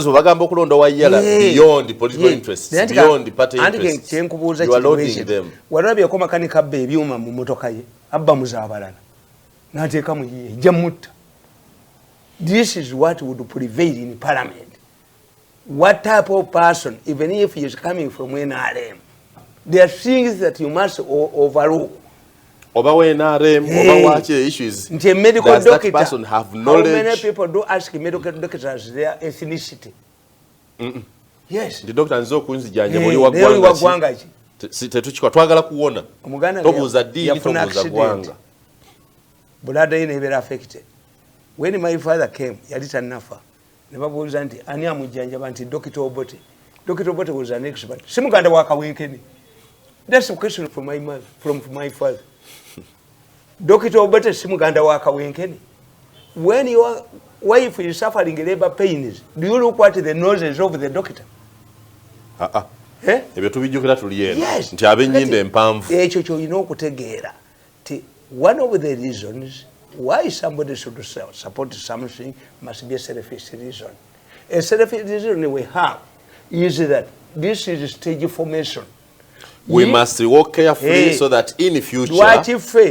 bagamba okulonda wayala beyond political interests, beyond the party interests. You are loading them.
Walabi yakoma kanika abba ebyuma mu motoka ye abba muzabalana n'ateeka mu ye jamutta. This is what would prevail in Parliament. What type of person, even if he is coming from NRM, there are things that you must overrule.
Oba NRM, oba watch issues. Does that person have knowledge?
How many people do ask medical doctors their ethnicity? Yes.
The doctor nzo kunzijanja muri wa gwanga ki. Tetuchikwa twagala kuwona. Tobuza dini, tobuza gwanga.
Bulada ine ibera affected. When my father came, yalita nafa. Nebabuuza nti ani amujjanja banti Dr. Obote. Dr. Obote was an expert. Simuganda waka wenkeni. That's a question from my mother, from my father. Dr. Obote simuganda waka wenkeni. When your wife is suffering labor pains, do you look at the noses of the doctor?
Ebyo tubijjukira tuliyena.
Yes.
Nti abenyinde empanvu.
Ekyo kyolina okutegeera. One of the reasons why somebody should support something must be a selfish reason. A selfish reason we have is that this is stage formation.
We must work carefully so that in the future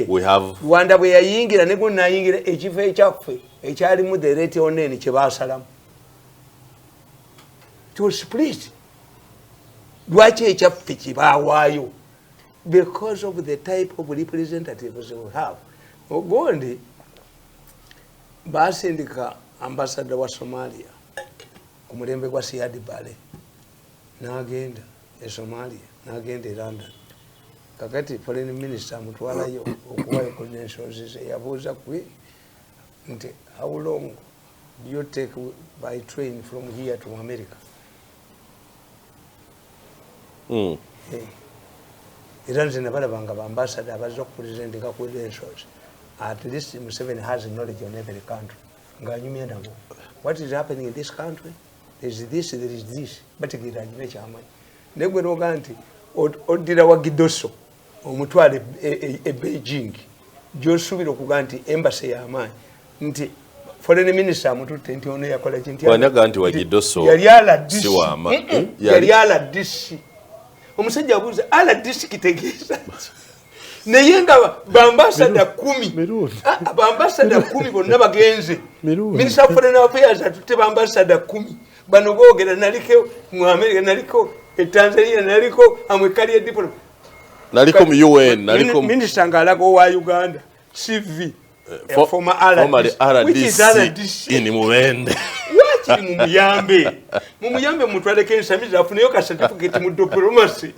we have.
Rwanda bwe yayingira ne gonna yingira ekife ekyaffe ekyalimu the rate onene kye basalamu. it was split. Lwaki ekyaffe kibawaayo? Because of the type of representatives we have. Ogondi basindika ambassador wa Somalia ku mulembe gwa Siad Barre n'agenda e Somalia n'agenda e London. Kakati foreign minister mutwalayo okuwayo credentials ze yabuuza kwe nti how long do you take by train from here to America? Era nze nabalabanga bambassador abaza okupresentinga credentials. At least Museveni has knowledge on every country. Nganyumya nabo. What is happening in this country? There is this, there is this. But giranyume kyamani. Negwe noga nti odira wa Gidoso omutwale e Beijing. Josubira okuga nti embassy y'amaanyi nti foreign minister amututte nti ono yakola kintu
wanyaga nti wa Gidoso
yali ala DC
si wama
yali ala DC omusajja abuuza ala DC kitegeeza naye nga bambasada 10 bambasada 10 bonna bagenze minister of foreign affairs atutte bambasada 10 bano boogera naliko mu America naliko e Tanzania naliko amwekali diplomat
naliko mu UN naliko
minister ngalago wa Uganda CV former RDC
ini muwende
wachi mumuyambe mutwale kensamiza afuneyo ka certificate mu diplomacy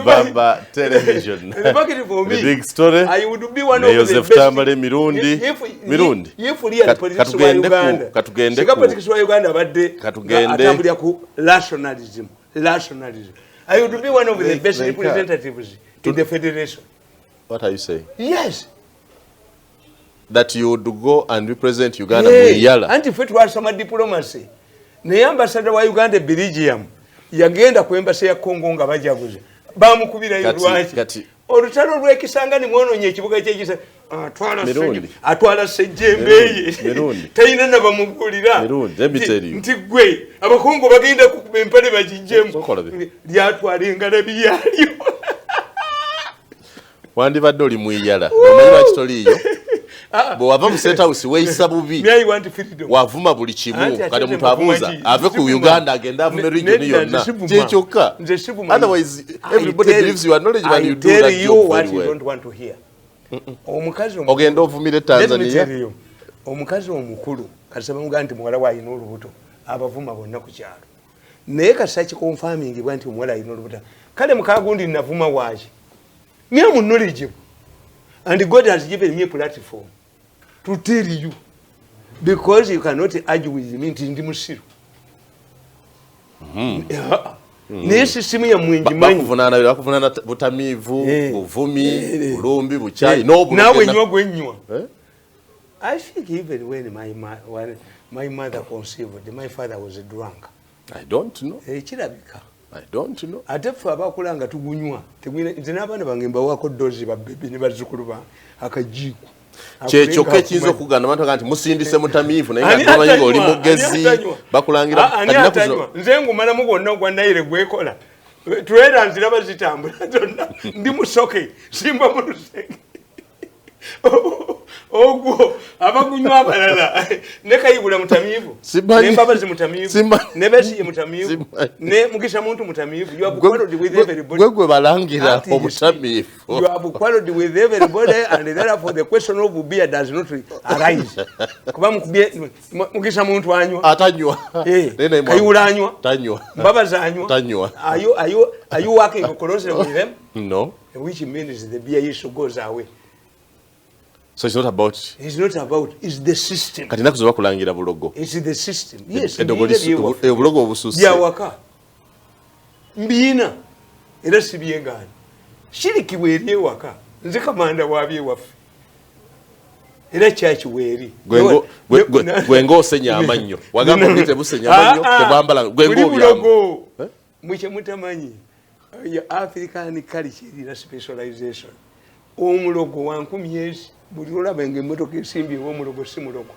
Baba television
the
big story
I would be one of the best.
Tamale Mirundi katugende
ku Uganda badde atambulya ku rationalism I would be one of the best representatives in the federation.
What are you saying?
Yes.
That you would go and represent Uganda muyala.
Anti-fit was some diplomacy. The ambassador wa Uganda Belgium yagenda ku embassy ya Congo nga bajaguze. Bamukubira yulwaki. Olutalo lw'ekisangani mwononye ekibuga ky'ekisa atwala sejjembe tayina na bamugulira nti gwe abakungu bagenda kukuba empale bagijjemu lyatwala engalabi yalyo
wandibadde oli mwiyala omanyi lwaki toliiyo bwe wava mu State House weeyisa bubi wavuma buli kimu kale muntu abuuza ave ku Uganda agenda avume region yonna kyekyokka otherwise everybody believes you are knowledgeable you do that job very well.
Omukazi
ogenda ovumire Tanzania
omukazi omukulu kasaba muga nti muwala wa ayina olubuto abavuma bonna ku kyalo naye kasaki confirming bwa nti omuwala ayina olubuto kale mukagundi navuma waaki me am knowledgeable and God has given me a platform to tell you because you cannot argue with me nti ndi musiru naye sisimu ya mwenji manyi
bakuvunana butamivu buvumi bulumbi buchayi
nawe nywa gwenywa I think even when my mother conceived my father was a drunk.
I don't know.
Kirabika
I don't know.
Ate ffe abakulanga tugunywa nze n'abaana bange mbawako dozi babbebi ne bazzukulu ba akajiiko
kyekyoka ekiyinza okugana abantu nti musindise mutamiivu naye nga tumanyi oli mugezi bakulangira
nze ngumalamu gwonna ogwa naire gwekola tuera nziraba zitambula zonna ndi musoke simba mu lusenge ogwo abagunywa abalala ne kayibula mutamiivu ne mbabazi mutamiivu ne besi mutamiivu ne mugisha muntu mutamiivu you have quarreled with everybody
gwe balangira obutamiivu
you have quarreled with everybody and therefore the question of beer does not arise kuba mukubye mugisha muntu anywa
atanywa
kayibula anywa
tanywa
mbabazi anywa
tanywa
are you working closely with them?
No.
Which means the beer issue goes away.
So it's not about.
It's the system.
Kati nakuzoba kulangira bulogo.
It's the system. Yes.
Bulogo obususse.
Ya waka. Mbina. Era sibyengana. Shiriki weri waka. Nze kamanda wabye waffe. Era chachi weri.
Gwengo osenya amannyo. Wagamba mbite busenya amannyo tebambala gwengo
bulogo. Mwiche mutamanyi. Ya African culture ira specialization. Omulogo wa 10 buli olaba ng'emmotoka esimbi omulogo si mulogo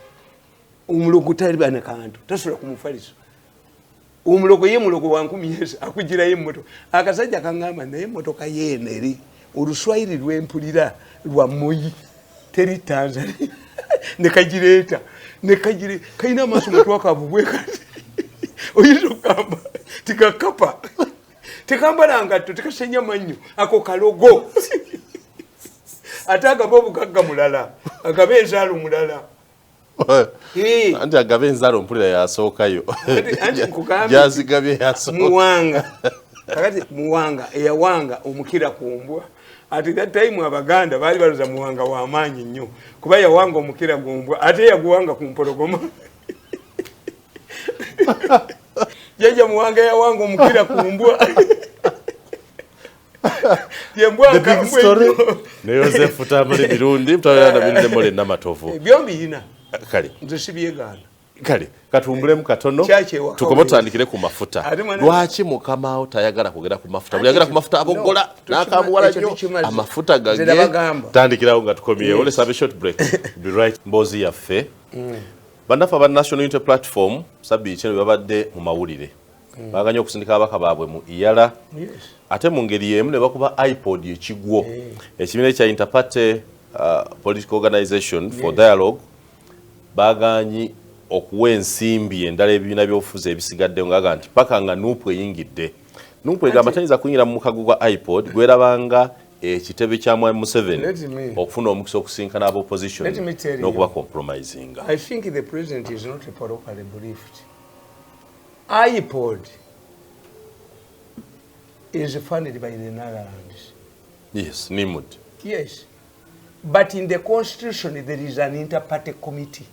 omulogo tali bana kantu tasobola kumufaliso omulogo ye mulogo wa 10 akugira ye mmotoka akasajja kangamba naye mmotoka yeene eri oluswayiri lw'empulira lwa moyi teri Tanzania ne kagireeta ne kajiri kaina maaso matwakavu bwekati oyinza okugamba tikakapa tekambala ngatto tekasenya mannyo ako kalogo ate agaba obugagga mulala agaba enzaalo mulala
anti agaba enzaalo mpulira yasookayo gyazigabye yasooka
muwanga kakati muwanga eyawanga omukira kumbwa ati that time abaganda baali baluza muwanga w'amaanyi nnyo kuba yawanga omukira gumbwa ate yaguwanga ku mpologoma jajja muwanga yawanga omukira kumbwa yembwanga
ne Joseph Tamale Mirundi mutawala na Mole namatovu
byombiina
kale
nze sibyegana
kale katumbulemu katono tukomotandikire ku mafuta lwaki mukama tayagala kugera ku mafuta buyagala ku mafuta abogola nakabuwala nnyo amafuta gage tandikirawo nga tukomyewo let's have a short break be right mbozi yaffe bannafa ba National Unity Platform sabbi kyeno babadde mu mawulire baganya okusindika abaka baabwe mu iyala ate mu ngeri yemu ne bakuba iPod ekigwo ekibiina kya Interparty Political Organization for Dialogue baganyi okuwa ensimbi endala ebibiina by'obufuzi ebisigaddeyo ngaga nti paka nga nuupu eyingidde nuupu egamba tayinza kuyingira mu mukago gwa iPod gwerabanga ekitebe kya Mwami Museveni okufuna omukisa okusinkana aba opposition n'okuba compromising.
I think the president is not properly briefed. iPod is funded by the Netherlands.
Yes, NIMUD.
Yes. But in the constitution there is an inter-party committee.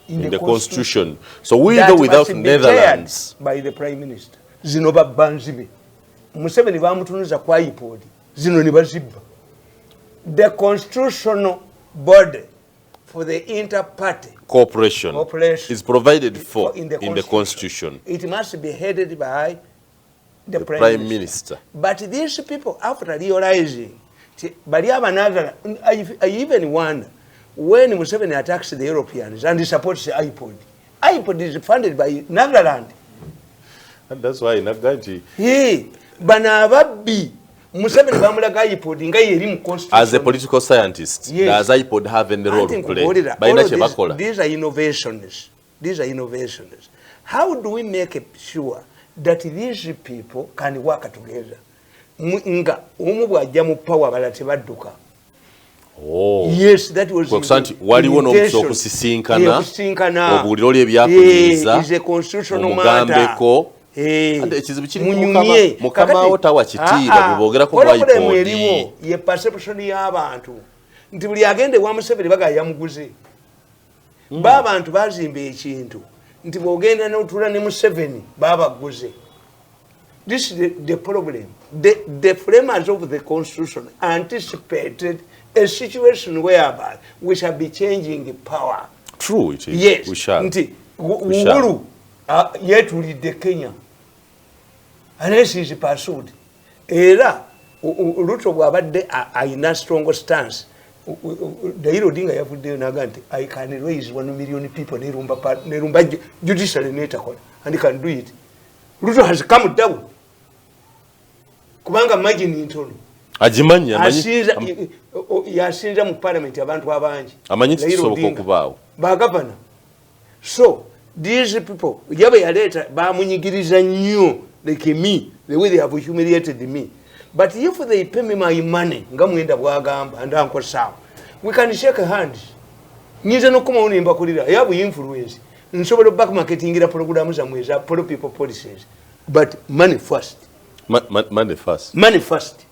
In the constitution. So with or without Netherlands.
By the Prime Minister. Zino babanzibe. Museveni bamutunuza kwa iPod. Zino ni bazibba. The constitutional body for the inter-party
cooperation is provided for in the constitution.
It must be headed by the
Prime Minister.
But these people, after realizing, I even wonder, when Museveni attacks the Europeans and he supports the iPod is funded by Netherlands.
And that's why Nagaji.
Hey, Banavabi. Museveni bamulaga iPod nga yeri mu constitution.
As a political scientist, does iPod have any role to play?
These are innovations. These are innovations. How do we make sure that these people can work together? Nga omu bwajja mu power bala tebadduka.
Oh.
Yes, that was
waliwo n'okusobola okusisinkana obuuliro lye ebyakunyiiza omugambeko ekizibu kiri mukama wo tawa kitiibwa bwe boogerako ku iPod
ye perception y'abantu nti buli agende wa Museveni baga yamuguze b'abantu bazimba ekintu nti bw'ogenda n'otula ne Museveni babaguze. This is the problem. The framers of the constitution anticipated a situation whereby we shall be changing the power.
True, it is.
Yes.
We shall.
Nti Uhuru yetulidde Kenya. Unless he is pursued. Era Ruto bw'abadde ayina strong stance. Dairo Odinga yavuddeyo n'agamba nti I can raise 1 million people nerumba judiciary n'etakola and he can do it. Ruto has come down. Kubanga imagine ntono.
Ajimanyi
yasinza mu parliament abantu abangi.
Amanyi kisoboka okubaawo.
Ba governor. So these people yabe yaleta bamunyigiriza nnyo like me, the way they have humiliated me. But if they pay me my money, nga mwenda bwagamba and uncle Sam, we can shake hands. Niza no kuma unemba kulira. I have influence. Nsobola back marketingira programu za mweza pro people policies. But money first.
Money first.
Money first.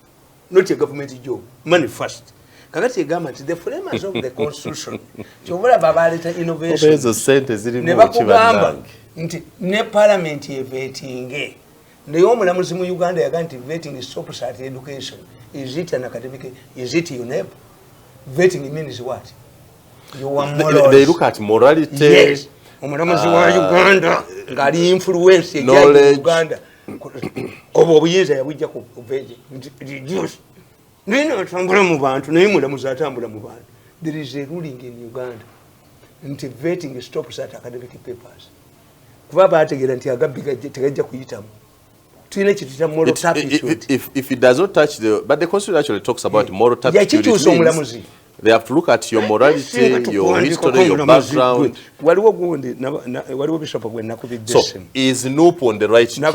Not a government job. Money first. Kakati government, the framers of the constitution. Chobola babaleta innovation.
Obezo sente ziri mu
kibanda. Nti ne parliament yevetinge. Naye omulamuzi mu Uganda yaga nti vetting is stops at education. Is it an academic? Is it UNEP? Vetting means what? You are moral.
They look at morality.
Yes. Omulamuzi wa Uganda ngali influence ya Uganda. Obo obuyinza yabujja ku vege. Reduce. Nino atambula mu bantu naye mulamuzi atambula mu bantu. There is a ruling in Uganda. Nti vetting stops at academic papers. Kuba bategera nti agabiga tegajja kuyitamu.
If it does not touch but the constitution actually talks about moral turpitude. They have to look at your morality, your history, your background. So, is Noop on the right track?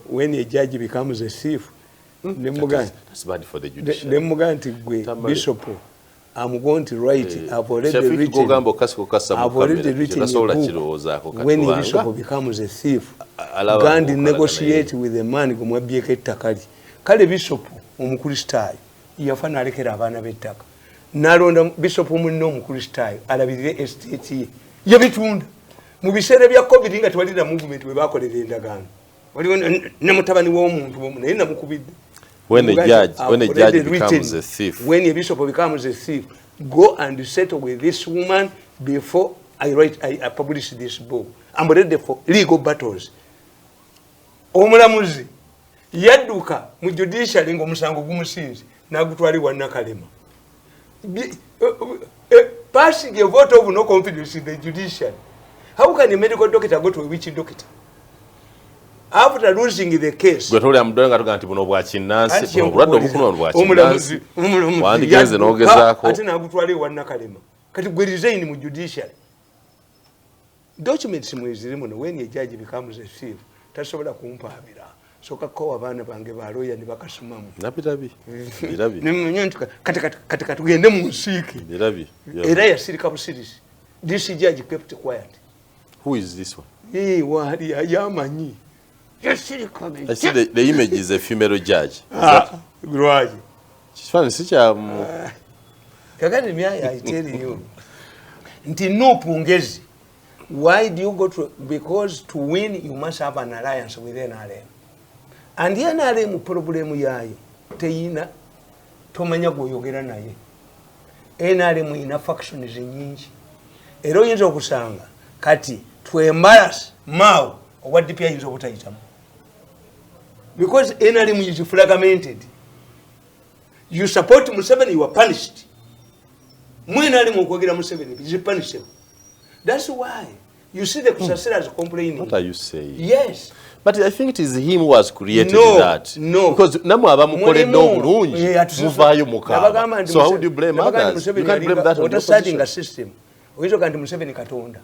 When a judge becomes a thief,
that's bad for the judiciary.
Bishop, I'm going to write. I've already written a book. When a bishop becomes a thief, Gandhi negotiate with the man who will be a takari. Kale bishop, Umukuristai, Yafana Rekera Vana Vetak. Naronda Bishop Umuno Mukuristai, Alabide estate. Yabitund. Mubisere COVID at what the movement we back on the Dagan. What do you Namutabani woman to woman in Namukubid?
When a judge becomes a thief.
When a bishop becomes a thief, go and settle with this woman before I publish this book. I'm ready for legal battles. Omulamuzi yadduka mu judiciary ng'omusango gumusinzi n'agutwalibwa Nakalema. Passing a vote of no confidence in the judiciary. How can a medical doctor go to a witch doctor? After losing the case,
I'm doing a buno bwa chinansi, buno bukuno bwa chinansi. Wandigeze nogezako.
Ate n'agutwalibwa Nakalema. Kati gwe resign mu judiciary. Documents mwezirimu no when a judge becomes a thief, tasobola kumpaabira. Soka ko abana bange baloya ne bakasumamu.
Napitabi. Birabi.
Nimunyantuka kati tugende mu nsiki.
Birabi.
Era yasirika busirisi. This judge kept quiet.
Who is this one?
Wali yamanyi. Yasirika.
I see the image is a female judge.
Right.
She's funny such a
Kagani miya I tell you. Nti no pungezi. Why do you go to? Because to win you must have an alliance with NRM. And the NRM problem yayo teyina tomanya goyogera naye. NRM ina factions nyingi. Ero yinza okusanga kati to embarrass Mao what DP yinza okutayitamu. Because NRM is fragmented. You support Museveni, you are punished. Mu NRM okwogera Museveni is punishable. That's why you see the Kusasiras complaining.
What are you saying?
Yes.
But I think it is him who has created that.
No.
Because namu abamukole do bulungi muvayo mukaba. So how do you blame others? You can't blame that on the
starting a system. Oyizo kanti Museveni Katonda.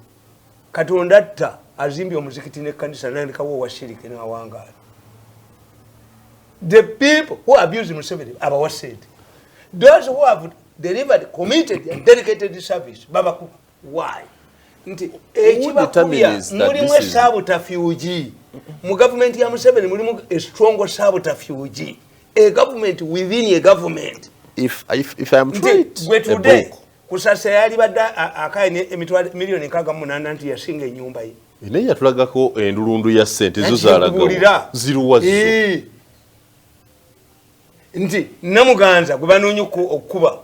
Katonda ta azimbi omuzikiti ne kanisa nani kawo washiriki na wangala. The people who abuse Museveni are wasted. Those who have delivered, committed and dedicated service. Babaku. Why? Nti ekibakubya mulimu sabotafuge mu government ya Museveni mulimu a strong sabotafuge, a government within a government.
If I'm right,
today kusasa yali badda akaine emitwalo milioni 68 nti yasinga ennyumba ye
ine yatulagako endulundu ya sente zo zalaga ziruwazo
nti namuganza gwe banonye okukuba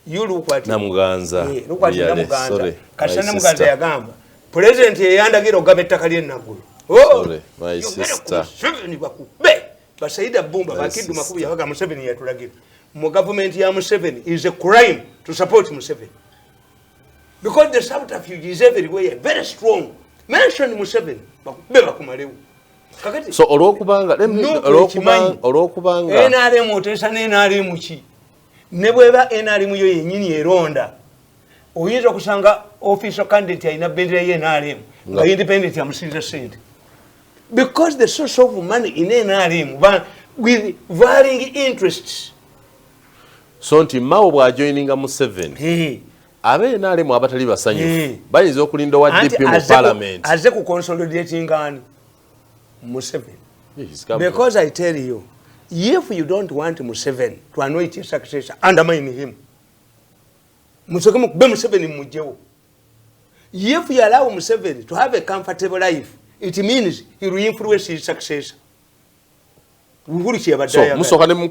yulu kwati
namuganza
namuganza kasana namuganza yagamba president yeyandagira ogabe ettaka lye Nagulu
my sister
ni bakube basaida bomba bakidu makubu yabaga Museveni yatulagira mu government ya Museveni is a crime to support Museveni because the subterfuge is everywhere very strong. Mention Museveni bakube bakumalewo kakati
so olokubanga
NRM otesa NRM ki ne bweba NRM yo yenyini eronda oyinza kusanga official candidate ayina bendera ye NRM nga independent ya musinza sente because the source of money in NRM with varying interests.
So nti Mao bwa joininga Museveni abe NRM abatali basanyufu bayinza okulinda wa DP mu parliament
aze ku consolidating ngani Museveni because I tell you if you don't want Museveni to anoint his successor, undermine him. Museveni mujewo. If you allow Museveni to have a comfortable life, it means he will influence his successor. So,
musoka ne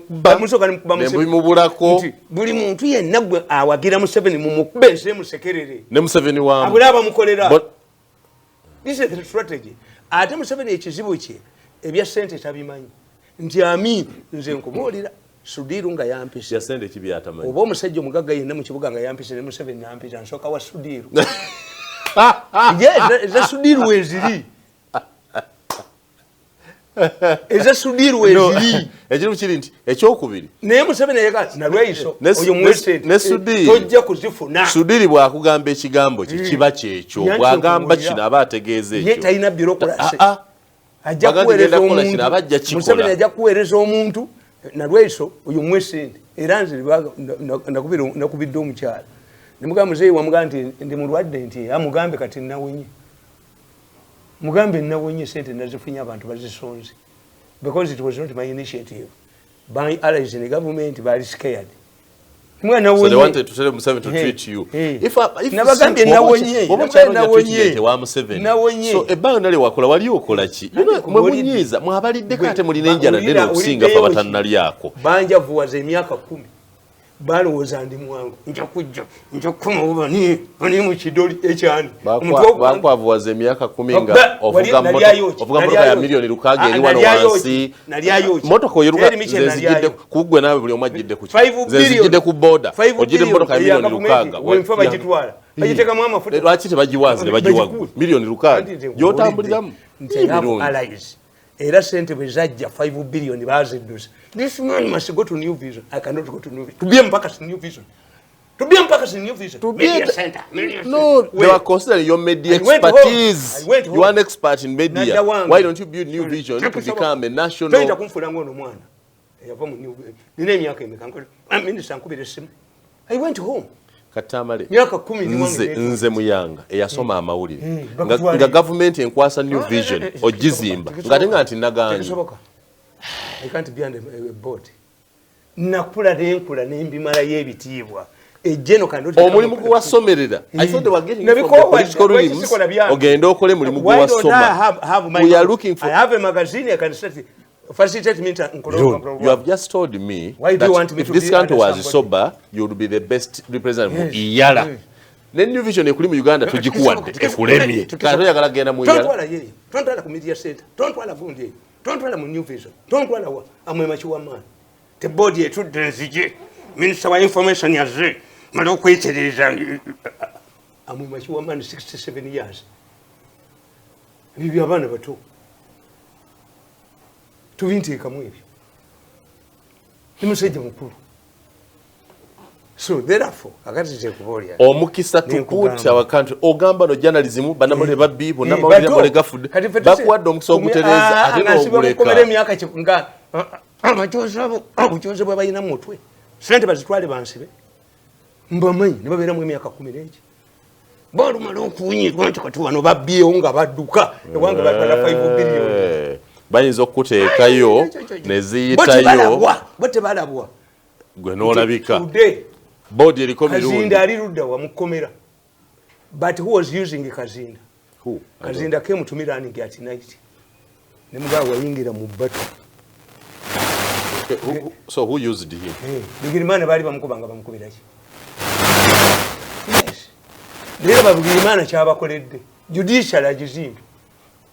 mubulako
buli muntu yenna gwe awagira Museveni mumukube nse musekerere
ne Museveni wa
abulaba mukolera. This is the strategy. Ate Museveni ekizibu kye ebya sente tabimanyi. Nti ami nze nkubuulira Sudiru nga yampise
ya sente kibi atamanyi
oba omusajja omugagga yenna mu kibuga nga yampise ne Museveni yampisa nsooka wa Sudiru eza Sudiru weziri eza sudiru eziri
ekiri kiri nti ekyokubiri
naye Museveni yeka nalwaiso oyo
ne Sudiri
tojja kuzifuna
Sudiri bwakugamba ekigambo kiba kyekyo bwagamba kino aba ategeeza ekyo
ye talina bureaucracy ajja
kuweereza
omuntu Museveni ajja kuweereza omuntu nalwaiso oyo mwesente era nze nakubidde omukyala nemugamba muzeeyi wamugamba nti ndi mulwadde nti amugambe kati nawonye mugambe nawonye sente nazifunye abantu bazisonze because it was not my initiative by allies in the government bali scared mwana wonye
so they wanted to tell Museveni to treat you if
nabagambye nawonye
wa Museveni so ebanga nali wakola wali okola ki mwe munyiza mwabalidde kate mulina enjala nene okusinga fa batannali yako
banja vuwaza emyaka 10 balowooza ndi mwangu nja kukoma oba ni mu kidoli ekyani
bakwavuwaza emyaka 10 nga ovuga motoka ya milioni lukaaga eri wano wansi motoka oyo zezijidde kugwe nawe buli omu ajjidde ku zezijidde ku boda ojjidde motoka ya milioni lukaaga
wenfa bagitwala bagiteekamu amafuta
lwaki tebagiwaza ne bagiwaga milioni lukaaga gyotambuliramu
era sente bwe zajja 5 billion baziddusa this man must go to New Vision. I cannot go to New Vision. To be mpaka New Vision. To be mpaka New Vision. To media center.
No, they are considering your media expertise. You are an expert in media. Why don't you build New Vision to become a national?
Don't kumfula ngono mwana. Yava mu New Vision. Nine myaka emeka. Minister nkubira simu. I went home.
Katamale.
Myaka 10
nze muyanga eyasoma amawulire. Nga government enkwasa New Vision ogizimba. Ngatenga nti naganje.
I can't be on a board. Nakula nenkula nembimala y'ebitiibwa. Ejeno kandoti
omulimu gwasomerera. I thought they were getting from the political rooms. Ogenda okole mulimu gwasoma. We are looking for.
I have a magazine I can facilitate me.
You have just told me that if this country was sober, you would be the best representative. Iyala. New Vision ekuli mu Uganda tugikuwadde ekulemye. Kanto yagala genda mu Uganda.
Don't wala ku media center. Don't wala gundi. Don't wala mu New Vision. Don't wala wa amwema chiwamana. The body yetu denzije. Minister wa information yaze. Malo kwetereza amwema chiwamana 67 years. Bibi abana bato. Tubinteeka mu ebyo. Nimusajja mukulu. So therefore, akati je kubolya.
Omukisa tukuti our country ogamba no journalism banamole babbibo namawulire mole gafude. Bakwadde omukisa ogutereza ate n'oguleka.
Komere myaka kikunga. Abachoza bayina mutwe. Sente bazitwale bansibe. Mbamanyi ne babeera mu myaka 10 eji. Balo malo kunyirwa nti kati wano babbiyo nga badduka. Ewanga batwala 5 billion.
Bayinza okuteekayo ne ziyitayo.
Bote balabwa.
Gwe n'olabika. Body eriko Mirundi.
Kazinda ali ludda wa mukomera. But who was using Kazinda?
Who?
Kazinda came to me running at night. Nemuga wayingira mu battle.
So who used him?
Bigirimana bali bamukubanga bamukubira ki? Yes. Lero babugirimana kyabakoledde. Judicial agizimbe.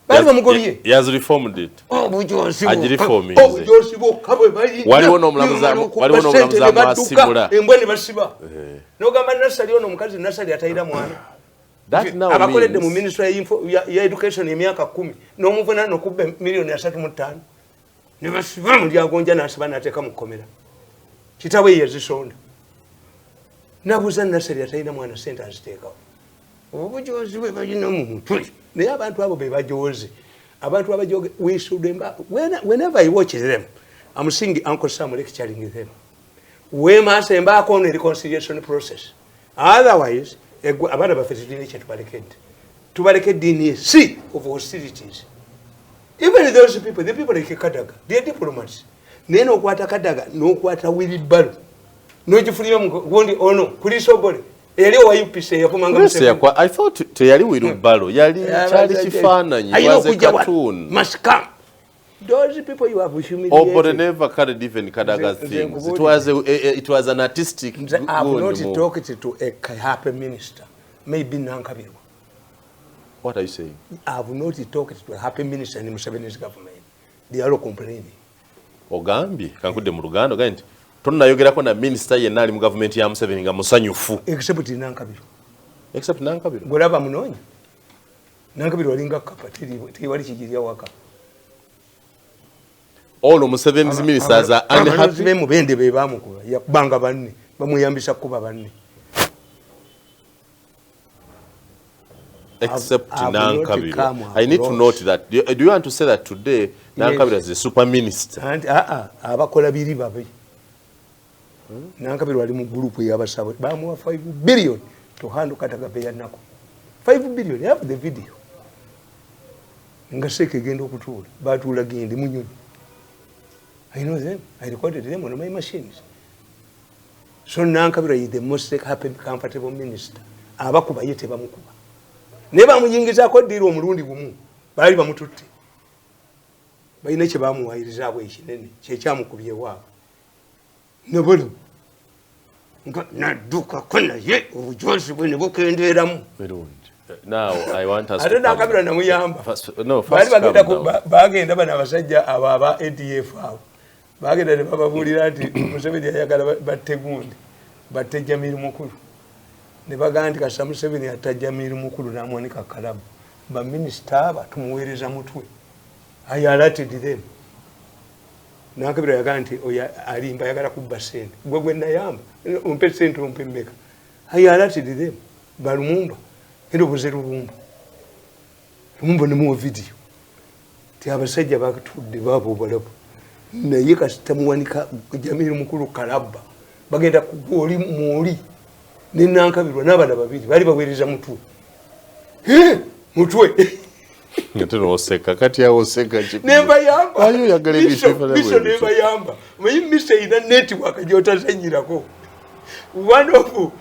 Bali bamukubye.
He has reformed it.
Bujosi.
Agireforming.
Bujosi kabwe bali.
Waliwo n'omulamuza asimula.
Embwe ne basiba. Nogamba nasali ono mukazi nasali atayira mwana.
That now
abakoledde mu ministry ya education emyaka 10 n'omuvuna n'okubba milioni 3.5 ne basiba mu lyagonja n'asiba n'ateeka mu kkomera kitawe yezisonda nabuza nasali atayira mwana sente aziteekawo obujozi bwe balina mu mutwe naye abantu abo be bajoze abantu abajoge we should whenever I watch them I'm seeing Uncle Sam lecturing them we must embark on a reconciliation process otherwise abana bafesidini kye tubalekedde in a sea of hostilities. Even those people, the people like Kadaga, they are diplomats. Naye n'okwata Kadaga n'okwata Wilibalo n'ogifunira gundi ono kuli sobole eyali owa UPC yakomanga Museveni.
I thought teyali Wilibalo yali kyali kifaananyi was a cartoon.
Must come. Those people you have humiliated.
But they never carried even Kadaga's things. It was an artistic.
I have not talked to a happy minister. Maybe Nankabirwa.
What are you saying?
I have not talked to a happy minister in Museveni's government. They are all complaining.
Ogambi kankudde mu Luganda ganti tonnayogerako na minister yenna ali mu government ya Museveni nga musanyufu.
Except Nankabirwa.
Except Nankabirwa.
Golaba munonya. Nankabirwa alinga kapatiri tewali kijirya waka.
all Museveni's ministers are unhappy.
Mubende be bamukuba yakubanga banne bamuyambisa kuba banne.
Except Nankabirwa. I need to note that. Do you want to say that today Nankabirwa is a super minister?
Abakola biri babe. Nankabirwa ali mu group y'abasawo bamuwa 5 billion to handle Katagabe yanako. 5 billion, you have the video. Nga seke genda okutuula batuula gende munyonyi. I know them. I recorded them on my machines. So Nankabirwa is the most happy, comfortable minister. Abakuba yete bamukuba. Neba muyingizaako ddiira omulundi gumu baali bamututte. Balina kye bamuwayirizaako ekinene kyekyamukubye waabwe. Nobolo nga naddukako naye obujozi bwe ne bukendeeramu.
Now I want us
to Nankabirwa namuyamba.
Baali
bagenda bano abasajja abo aba ADF abo. Bagenda ne bababuulira nti Museveni ayagala batte gundi batte Jamiru Mukulu. Ne bagamba nti Kasita Museveni atta Jamiru Mukulu n'amuwanika kalabu baminisita aba tumuweereza mutwe. I alerted them. Nankabirwa yagamba nti alimba ayagala kubba ssente gwe nayamba ompe ssente ompe mmeka. I alerted them. Balumumba genda obuze Lumumba. Lumumba nemuwa vidiyo ti abasajja batudde baabo obulabu naye kasita muwanika Jamiru Mukulu kalabba bagenda oli mwoli ne Nankabirwa n'abana babiri bali baweereza mutwe. Mutwe
Ngatero oseka kati ya oseka chiku.
Nemba yamba.
Ayo yagale bisho.
Bisho nemba yamba. Mwe mise ina network jota sanyirako. One of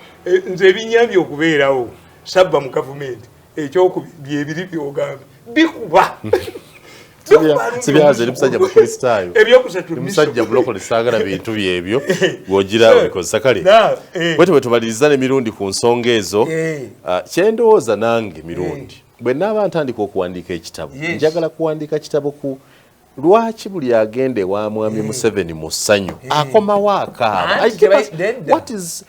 nze binyambye okubeerawo sabba mu government ekyokubye ebiri byogambe bikuba.
Sibyaze limusajja mu Kristayo.
Ebyokusatu
musajja buloko sagala bintu byebyo gwogira bikoza kale. Bwe tubaliriza ne Mirundi ku nsonga ezo. Kyendowooza nange Mirundi. Bwe naba ntandika okuwandiika ekitabo njagala kuwandiika kitabo ku lwaki buli agende wa mwami Museveni mu ssanyu akomawo akaaba. What is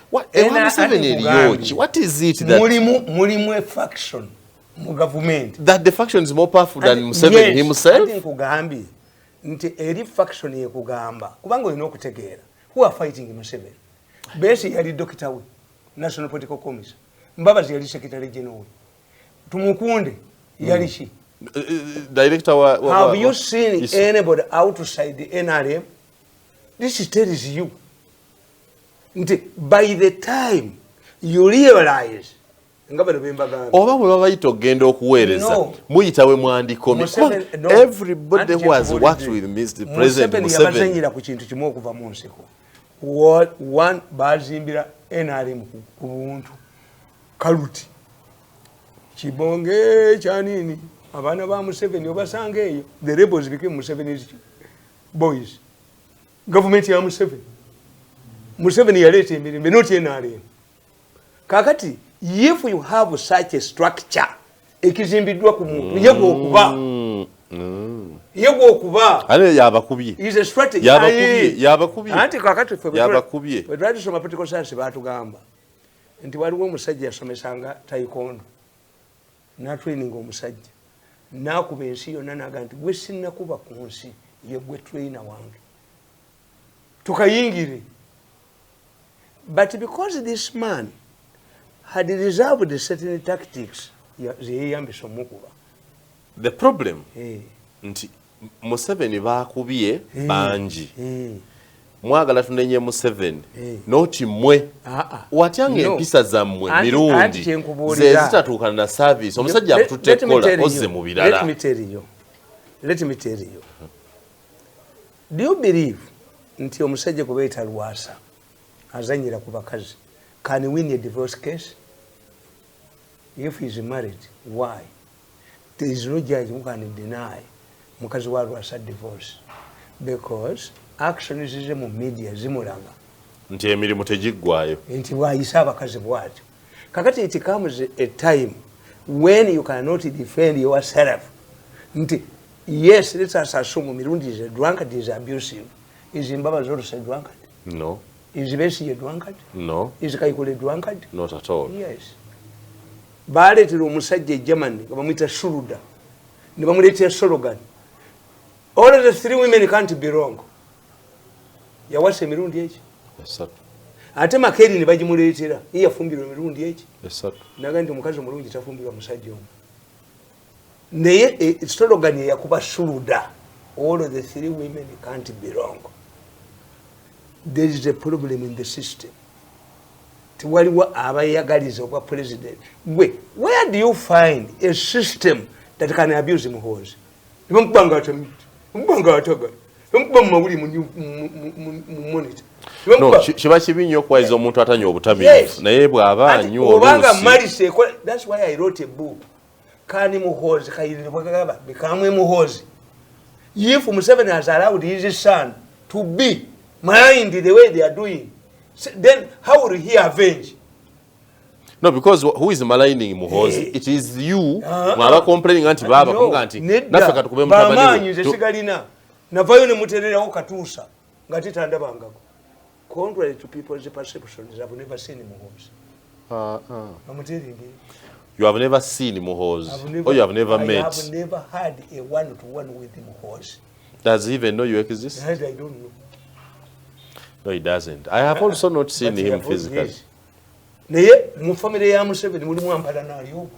it that
mulimu a faction mu government
that the faction is more powerful than Museveni himself?
Ati nkugambye nti eri faction yekugamba kubanga olina okutegeera who are fighting Museveni. Besi yali dokita we National Political Commission. Mbabazi yali secretary general. Tumukunde yali shi.
Director
have you seen anybody outside the NRM? This tells you by the time you realize
oba bwe babayita okugenda okuweereza muyitawe mwandikomi. Everybody who has worked with Mr. President Museveni
yabazanyira ku kintu kimu okuva mu nsiko. One bazimbira NRM ku buntu kaluti kibonge kyanini abana ba Museveni obasanga eyo. The rebels became Museveni's boys. Government ya Museveni yaleta emirembe not NRM. Kakati if you have such a structure ekizimbiddwa ku muntu yego okuba
ale yabakubye
is a strategy
yabakubye
anti kakati
yabakubye
we try to soma political science batugamba nti waliwo omusajja yasomesanga taekwondo na training omusajja nakuba ensi yonna naga nti gwe sinnakuba ku nsi ye gwe trainer wange tukayingire. But because this man had reserved certain tactics,
the problem nti Museveni bakubye banji mwagala tunenye Museveni noti mwe watyange empisa zammwe Mirundi ze zitatuukana na service omusajja akututekola ozze mu birala.
Let me tell you. Do you believe nti omusajja kubeeta Lwasa azanyira ku bakazi can win a divorce case if he is married? Why? There is no judge who can deny mukazi wa Lwasa divorce because actions is mu media zimulanga
nti emirimu tegiggwayo
nti waayisa abakazi bwatyo. Kakati it comes a time when you cannot defend yourself nti yes, let us assume Mirundi is a drunkard, is abusive. Is Mbabazi also a drunkard?
No.
Is Besi a drunkard?
No.
Is Kaikule a drunkard?
Not at all.
Yes. Baletera omusajja Germany bamwita Shuruda ne bamuleetera slogan All of the three women can't be wrong. Yawase mirundi echi.
Esatu.
Ate makeri ne bagimuleetera. Ye yafumbirwa mirundi echi.
Esatu.
Naga ndi omukazi omulungi tafumbirwa musajja omu. Naye slogan yakuba suluda. All of the three women can't be wrong. There is a problem in the system. Tiwaliwo abayagaliza obwa president. Where do you find a system that can abuse Muhoozi? Mbanga atamiti. Mbanga ataga. Mbanga mawuli mu monitor.
No, shiba kibinyo kwaiza omuntu atanya obutamiivu. Naye bw'aba anyo
obanga malise. That's why I wrote a book. Kani Muhoozi kayirire bwagaba bekamwe Muhoozi. If Museveni has allowed his son to be mind the way they are doing, then how will he avenge?
No, because who is maligning Muhoozi? It is you. Mwaba complaining anti baba kunga anti nafe katukube mutabani.
Bamanyi nze sigalina. Navayo ne mutererawo katuusa nga titandabangako. Contrary to people's perceptions, I've never seen Muhoozi. I'm telling you.
You have never seen Muhoozi, or you have never met?
I have never had a one-to-one with Muhoozi.
Does he even know you exist?
I don't know.
No, he doesn't. I have also not seen him physically.
Naye mu family ya Museveni mulimu ampala nayo.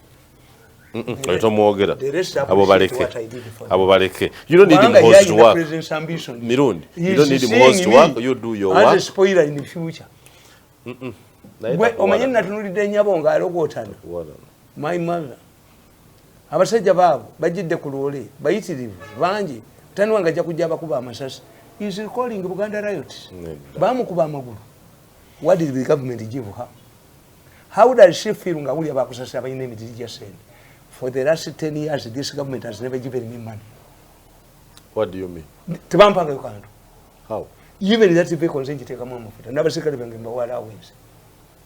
Oyitomwogera. Abo baleke. You don't need him to work. Mirundi. You don't need him to work. You do your work.
As a spoiler in the future. Omanyi natunulidde nnyabo ng'alogootana. My mother. Abasajja baabo bajjidde ku loole bayitirivu bangi tani wange ajja kujja abakuba amasasi. He is recalling Buganda riots. Bamukuba amagulu. What did the government give her? How does she feel nga wuli abakusasa abalina emitiri gya sente? For the last 10 years, this government has never given me money.
What do you mean?
Tebampanga kantu.
How?
Even that vehicle nze ngiteekamu amafuta. N'abaserikale bange mbawala awenze.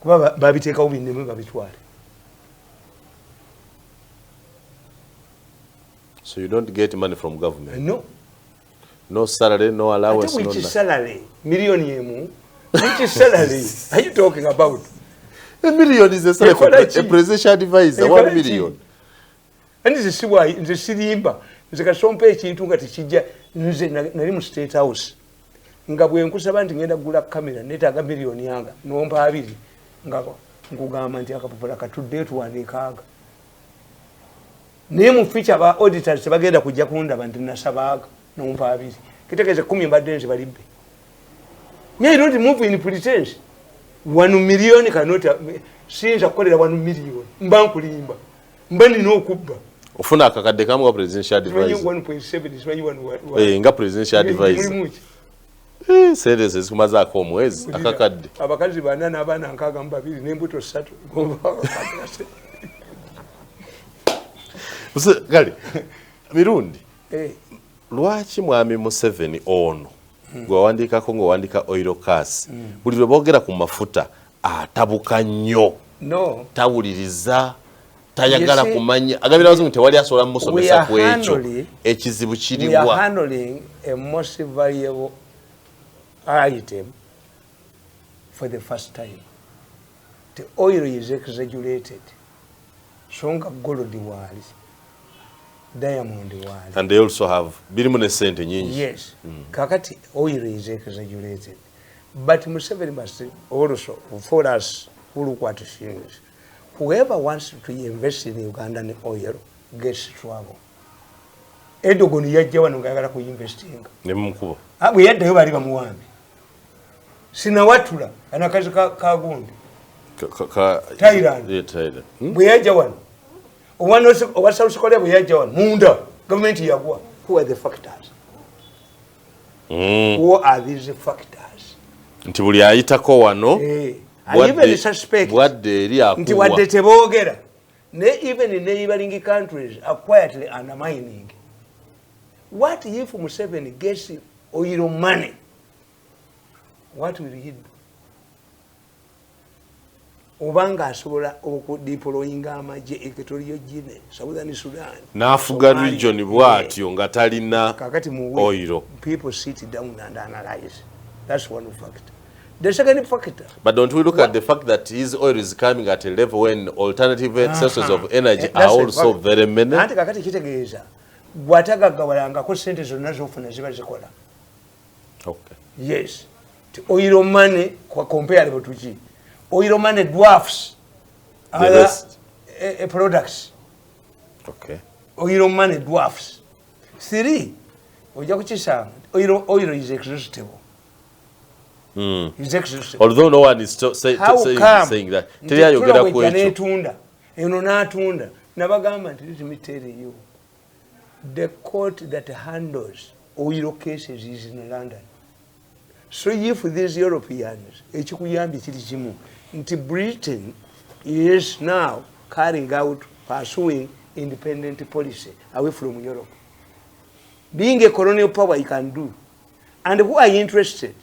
Kuba babiteekawo binnemu babitwale.
So you don't get money from government?
No.
No salary, no allowance, no
which salary? Million yemu. Which salary are you talking about?
A million is the salary for a presidential advisor. 1 million.
And this is why in the Sirimba, nze kasompa ekintu nga tekijja nze nali mu State House. Nga bwe nkusaba nti ngenda kugula kamera neetaaga miliyoni yanga nompa 2 nga nkugamba nti akapapula katudde tuwandiikaaga. Naye mu feature ba auditors tebagenda kujja kundaba nti nasabaaga nompa 2. Kitegeeza 10 mbadde nze balibbe. You don't move in pretense. 1 million cannot sinza kukolera 1 million. Mba nkulimba. Mba nina okubba.
Ofuna akakadde kamu wa presidential advisor.
1.7 is when you want.
Nga presidential advisor. Sente zikumazaako omwezi akakadde.
Abakazi bana n'abaana nkaaga mu 2 n'embuto 3.
Kale, Mirundi. Lwaki mwami Museveni ono gwe wandikako ng'owandika oil cars buli lwe boogera ku mafuta atabuka nnyo tawuliriza tayagala kumanya agabira wazungu tewali asobola musomesa ku ekyo ekizibu kiriwa?
We are handling a most valuable item for the first time. The oil is exaggerated. Songa gold wali. Diamond wali.
And they also have birimune sente nyingi.
Yes. Kakati oil is exaggerated. But Museveni must also, for us who look at things, whoever wants to invest in Ugandan oil gets trouble. Edogoni yajja wano ngayagala ku investing.
Ne mumukubo.
Bwe yaddayo bali bamuwambi. Sinawatula anakazi ka gundi. Thailand.
Yeah, Thailand.
Bwe yajja wano. Owa South Korea bwe yajja wano. Munda. Government yagwa. Who are the factors? Who are these factors?
Nti buli ayitako wano.
I even suspect.
Bwadde eri akuwa.
Nti wadde teboogera. Even in neighboring countries are quietly undermining. What if Museveni gets oil money? What will he do? Obanga asobola okudiployinga amagye Equatorial Guinea, Southern Sudan.
N'afuga region bw'atyo nga talina oil.
People sit down and analyze. That's one factor. The second factor.
But don't we look at the fact that his oil is coming at a level when alternative sources of energy are also very many?
Ate kakati kitegeeza gwatagagawalangako sente zonna zofuna ziba zikola.
Okay.
Yes. Oil money comparable to G. Oil money dwarfs other products.
Okay.
Oil money dwarfs. 3. Oil is exhaustible. Is exhaustible.
Although no one is saying that.
Let me tell you. The court that handles oil cases is in London. So if these Europeans, Britain is now carrying out, pursuing independent policy away from Europe. Being a colonial power, you can do. And who are interested?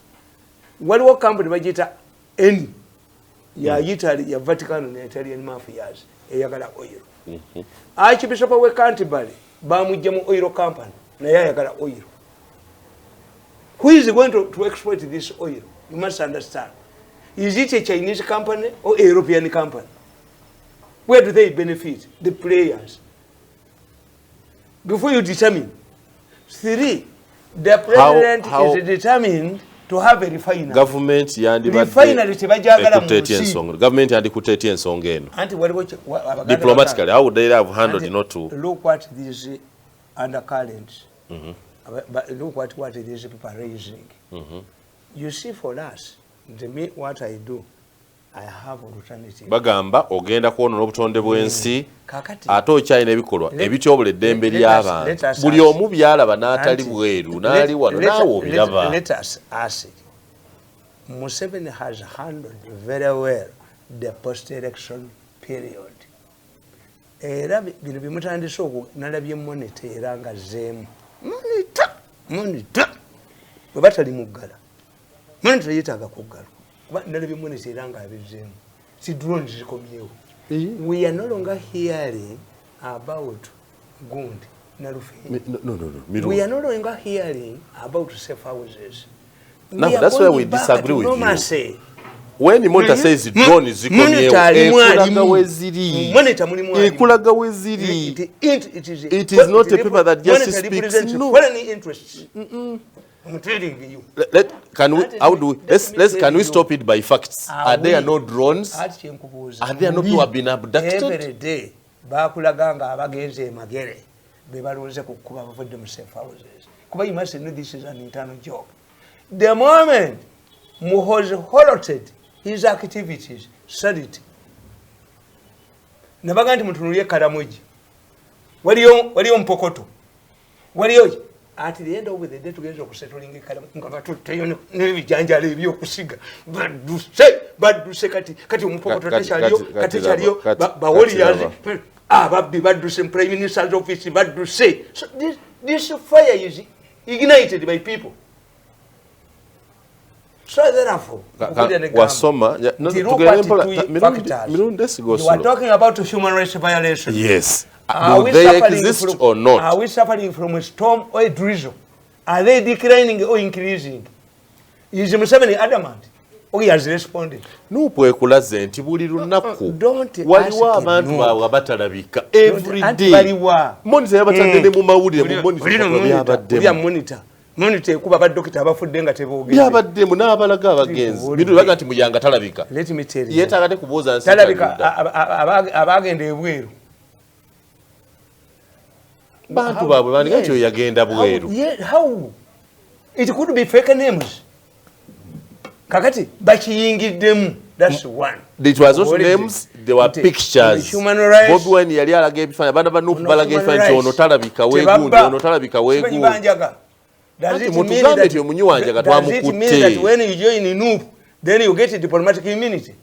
What company budget any? Ya Italy, ya Vatican, and Italian mafias, Yagala oil. Archbishop of Canterbury, Bamujamu oil company, Nayagala oil. Who is going to exploit this oil? You must understand. Is it a Chinese company or a European company? Where do they benefit? The players. Before you determine. 3, the president is determined to have a refinery.
Government
refinery
government yandikutetia ensonga eno. Diplomatically, how would they have handled not to?
Look what these undercurrents. But look what these people are raising. You see, for us, what I do, I have alternative.
Bagamba ogenda kuonona obutonde bw'ensi ate okyalina ebikolwa ebityobola eddembe ly'abantu buli omu byalaba n'atali bweru n'ali wano naawe obiraba.
Let us ask it. Museveni has handled very well the post-election period. Era bino bimutandise nalabye monita era nga zeemu. Monita bwe batali muggala. Monita yeetaaga kuggala. We are no longer hearing about Gundi.
No.
We are no longer hearing about safe houses.
No, that's where we disagree with you. When the monitor says drone is ekulaga weziri. It is not a paper that just speaks. No. I'm telling you. Can we stop it by facts? Are there no drones? Are there no people who have been abducted?
Every day, bakulaganga abagenze magere bebalonze kukuba bavudde mu safe houses. Kuba you must know this is an internal job. The moment Muhoozi halted his activities, said it. Nabaga nti mutunulie Karamoji. Waliyo Mpokoto. Waliyo at the end of the day together kusettling Karamoji n'ebijanjalo ebyokusiga baduse kati Mpokoto kati bawoliyazi ababbi baduse Prime Minister's office baduse. So this fire is ignited by people. So therefore,
wasoma
you are talking about human rights violations.
Yes. Do they exist or not?
Are we suffering from a storm or a drizzle? Are they declining or increasing? Is Museveni adamant? Or he has responded?
Nukwekulaze nti buli lunaku waliwo abantu baabwe abatalabika every day. Monitor yabatadde ne mu mawulire mu monitor.
Monitor kuba badokita abafudde nga tebogere.
Yabaddemu n'abalaga abagenzi. Bidu baga nti muyanga talabika.
Let me tell you.
Yetaaga te kubuuza nsi.
Talabika abagenda ebweru.
Bantu baabwe bandika kyo yagenda bweru.
How? It could be fake names. Kakati bakiyingiddemu. That's one.
It was not names, there were pictures.
Human rights.
Bobi Wine yali alaga ebifaananyi bana banupu balaga ebifaananyi ono talabika weegundi ono talabika weegundi.
Does it mean that when you join in NUP, then you get a diplomatic immunity?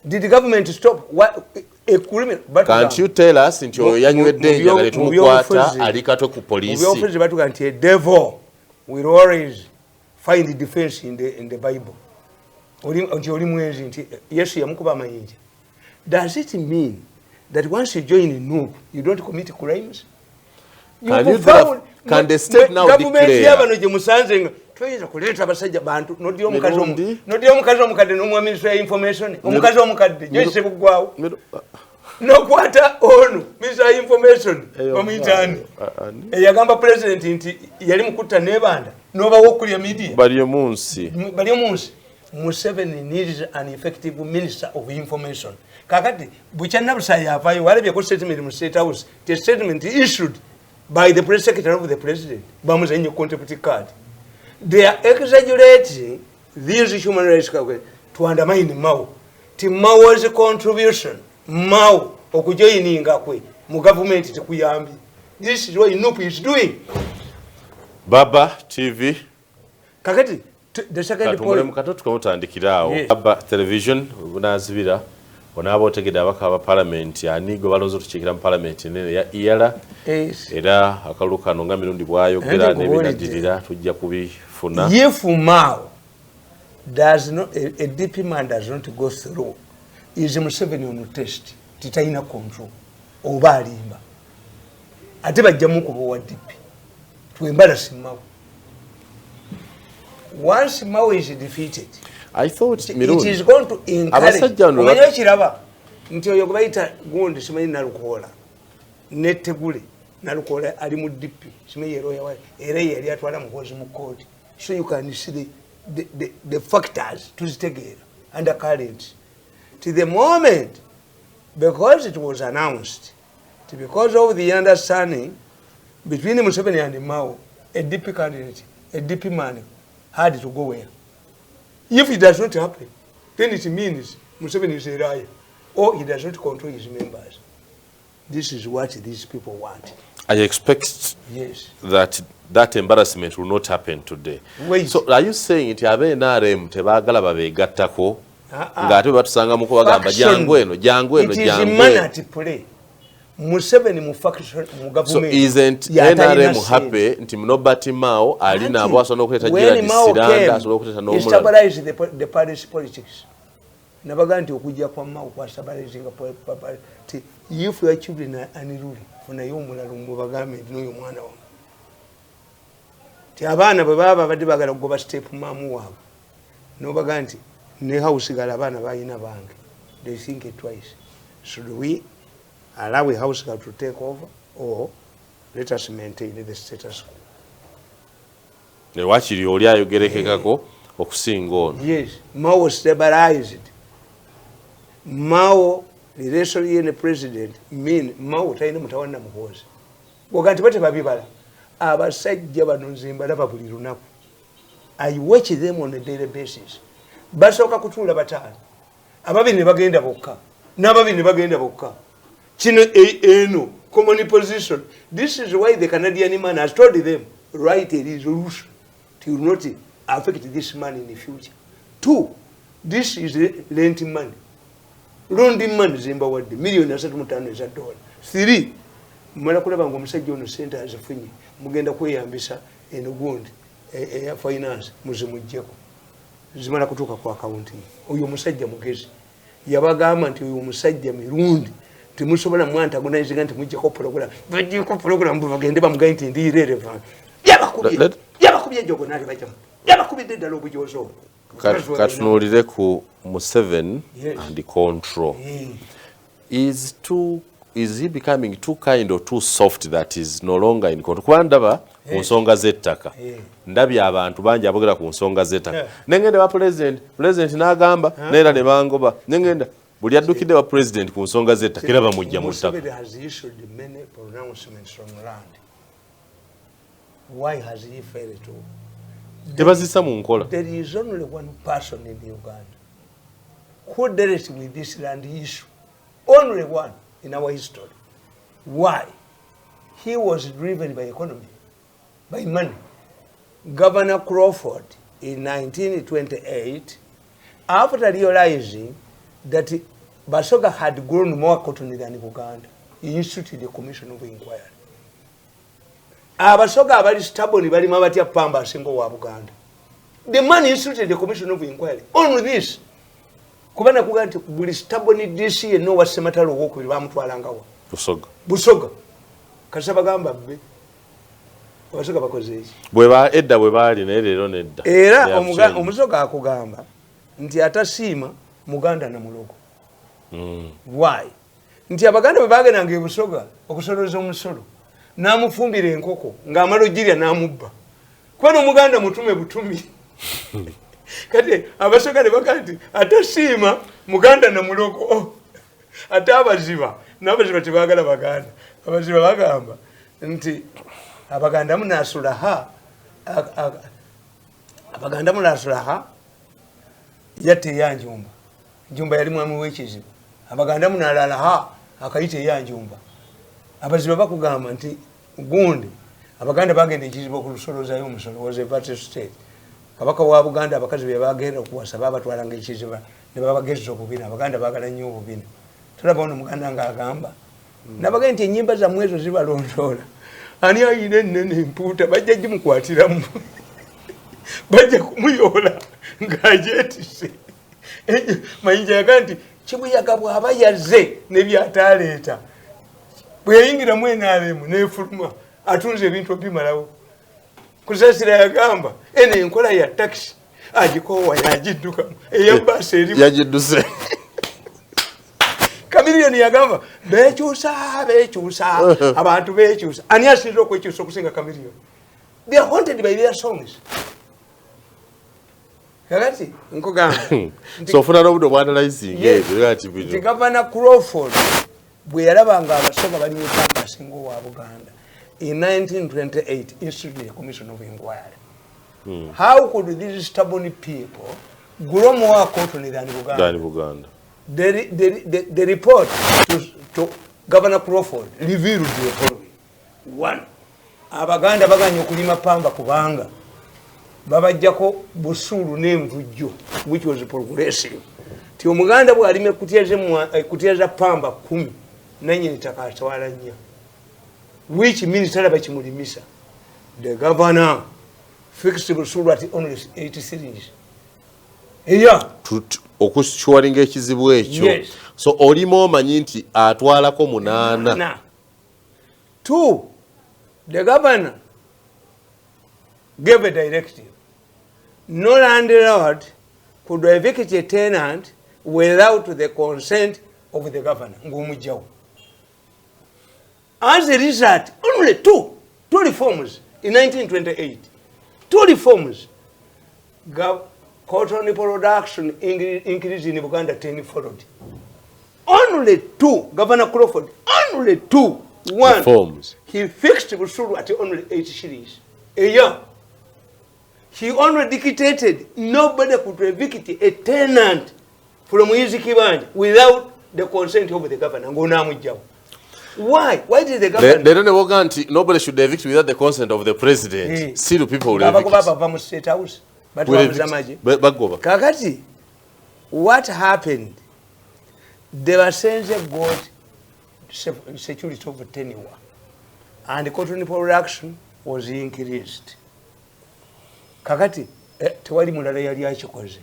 Did the government stop a criminal?
Can't you tell us nti oyo yanywedde enjala ne tumukwata alikato ku poliisi?
Obyobufuzi batuga nti a devil will always find the defense in the Bible. Nti oli mwenzi nti Yesu yamukuba amayinja. Does it mean that once you join in NUP, you don't commit crimes?
Can the state now declare?
Yabano gye musanze nga toyinza kuleeta abasajja bantu nodi omukazi omukadde n'omwaminisitule ya information omukazi omukadde gyose kuggwawo nokwata ono Mr. Information omuyitani eyagamba president nti yali mukutta nebanda nobawo okulya media
bali munsi
Museveni needs an effective minister of information. Kakati buchana busaya afayo walebye ko statement mu State House. The statement issued by the press secretary of the president bamuzenye contempt card. They are exaggerating these human rights to undermine Mao. Ti Mao's contribution Mao okujoininga kwe mu government tikuyambi. This is what Inupu is doing.
Baba TV
Kakati the second point
mukatoto komutandikirawo Baba television bunazibira onaba otegeda abaka parliament anigo balonzo tuchikira mu parliament nene ya iyala era akalukano nga mirundi bwayogera nebinadirira tujja kubifuna
Mao does not a DP man does not go through is Museveni on test titaina control oba alimba ate bajjamu kubo wa DP tuembala simao. Once Mao is defeated,
I thought
it is going to encourage. Omanya kiraba nti oyo kubaita gundi simanyi nalukola netegule nalukola ali mu DP simanyi yero yawe era yali atwala mukozi mu court, so you can see the factors to zitegera under current to the moment, because it was announced because of the understanding between Museveni and Mao, a DP candidate, a DP man had to go where. If it does not happen, then it means Museveni is a liar, or he does not control his members. This is what these people want.
I expect that embarrassment will not happen today.
Wait.
So are you saying it abe NRM tebagala babegattako ngate batusanga muko bagamba jangu eno
it is a man at play. Museveni mu faction mu government.
So isn't NRM happy nti Nobati Mao ali na bwaso nokuleta jira disiranda so nokuleta no
mulala. Stabilize the party's politics. Nabaga nti okujja kwa Mao kwa stabilizing party. If your children are aniruli funa yomulala mu bagambe n'oyo mwana wa. Ti abaana bwe baba badde bagala kugoba step mamu waabwe. Nobaga nti ne house gala abaana bayina bange. They think it twice. Should we allow a house girl to take over, or let us maintain the status quo?
Ne wachiri oli ayogerekekako okusinga ono.
Yes, Mao stabilized. Mao relation in the president mean Mao taina mutawana muhozi. Wakati bate babibala abasajja bano nzimba laba buli lunaku. I watch them on a daily basis. Basoka kutula batala. Ababini bagenda bokka. N'ababini bagenda bokka. Chino eno common position. This is why the Canadian man has told them write a resolution to not affect this man in the future. 2, this is lending money. Loaning money zimba wadde million asatu mutano eza dollar. 3, mala kulaba ngo musajja ono center azifunye mugenda kweyambisa eno gundi ya finance muzimujjeko zimala kutuuka ku accounting. Oyo musajja mugezi yabagamba nti oyo musajja Mirundi timusobola mwanta agonize nti mujjeko program bajjeko program bagende bamugaye nti ndi irrelevant yabakubye jogo nali bajamu yabakubye ddala obujozo
katunulire ku Museveni and control. Is he becoming too kind or too soft that is no longer in control? Kwandaba ku nsonga z'ettaka ndabya abantu bangi abogera ku nsonga z'ettaka nengende ba president n'agamba neera ne bangoba nengenda buli addukidde wa president ku nsonga z'ettaka era bamujja mu ttaka.
Why has he failed to?
Tebazisa mu nkola.
There is only one person in Uganda who dealt with this land issue. Only one in our history. Why? He was driven by economy, by money. Governor Crawford in 1928, after realizing that Basoga had grown more cotton than Uganda, he instituted a commission of inquiry. Abasoga abali stubborn bali mabati pamba asingo wa Buganda. The man instituted a commission of inquiry. Only this. Kubana kuga nti buli stubborn DC no wasematalo wokubiri bamutwalanga wa. Busoga. Kasaba gamba be. Abasoga bakoze iki?
Edda bwe bali na lero nedda.
Era omusoga akugamba nti atasiima Muganda na mulogo. Why? nti abaganda bwe bagendanga e Busoga okusoloza omusolo n'amufumbira enkoko ng'amala ogirya n'amubba kuba n'omuganda mutume butumi kati Abasoga ne bagaa nti atasiima muganda namulogo ate abaziba n'abaziba tebaagala baganda abaziba bagamba nti abaganda munasulaha abaganda munasulaha yatte eyanjumba njumba yali mwami w'ekizibu abaganda munalalaha akayita eyanjumba abaziba bakugamba nti gundi abaganda bagenda ekizibu okulusolozayo omusolo was a battle state kabaka wa Buganda abakazi be bagenda okuwasa babatwalanga ekiziba ne babagezza obubina abaganda baagala nnyo obubina tulaba ono muganda ng'agamba nabagenda nti ennyimba zammwe ezo zibalondoola ani ayina ennene empuuta bajja gimukwatiramu bajja kumuyoola ng'agyetise mayinja yaga nti kibuyaga bw'aba yazze n'ebyataleeta bwe yayingiramu enaalemu n'efuluma atunze ebintu obimalawo kusasira yagamba eno enkola ya takisi agikoowa yagiddukamu eyabbaasa erimu
yagidduse
Kamiliyoni yagamba bekyusa abantu bekyusa ani asinza okwekyusa okusinga Kamiliyoni they are haunted by their songs kakati nkugamba
so ofuna n'obudde obwanalyzing
nti Governor Crawford bwe yalabanga Abasoga bali mu pamba asinga owa Buganda in 1928 instituted a commission of inquiry. How could these stubborn people grow more cotton than Buganda? The report to Governor Crawford revealed the following. One, Abaganda baganya okulima pamba kubanga babajjako busuulu n'envujjo which was progressive. Ti omuganda bw'alime kutyeza pamba 10 nannyini ttaka atwala 4 which means talaba kimulimisa. The governor fixed busuulu at only 80 cities.
Okushwalinga ekizibu ekyo so olimo omanyi nti atwalako 8.
2, the governor gave a directive. No landlord could evict a tenant without the consent of the governor. Ngumujjawo. As a result, only two reforms in 1928. 2 reforms. Cotton production increased in Uganda 10-fold. Only 2, Governor Crawford, only 2. 1, reforms. He fixed Busuru at only 8 shillings a year. He only dictated nobody could evict a tenant from his kibanja without the consent of the governor. Why? Why did the government?
They don't know nobody should evict without the consent of the president. See the people will evict.
Kakati, what happened? The Basenze got security of tenure, and the cotton production was increased. Kakati, tewali mulala yali akikoze.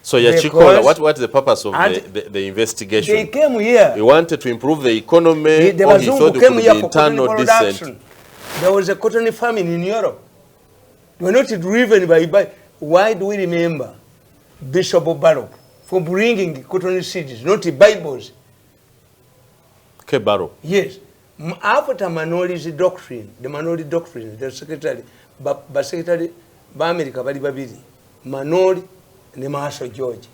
So what's the purpose of the investigation?
They came here.
He wanted to improve the economy, or he thought it could be internal decent.
There was a cotton famine in Europe. They were not driven by. Why do we remember Bishop Barrow for bringing cotton seeds, not Bibles?
Okay, Barrow.
Yes. After Manoli's doctrine, the secretary, America, Babiri, Manoli, ne Marshall George,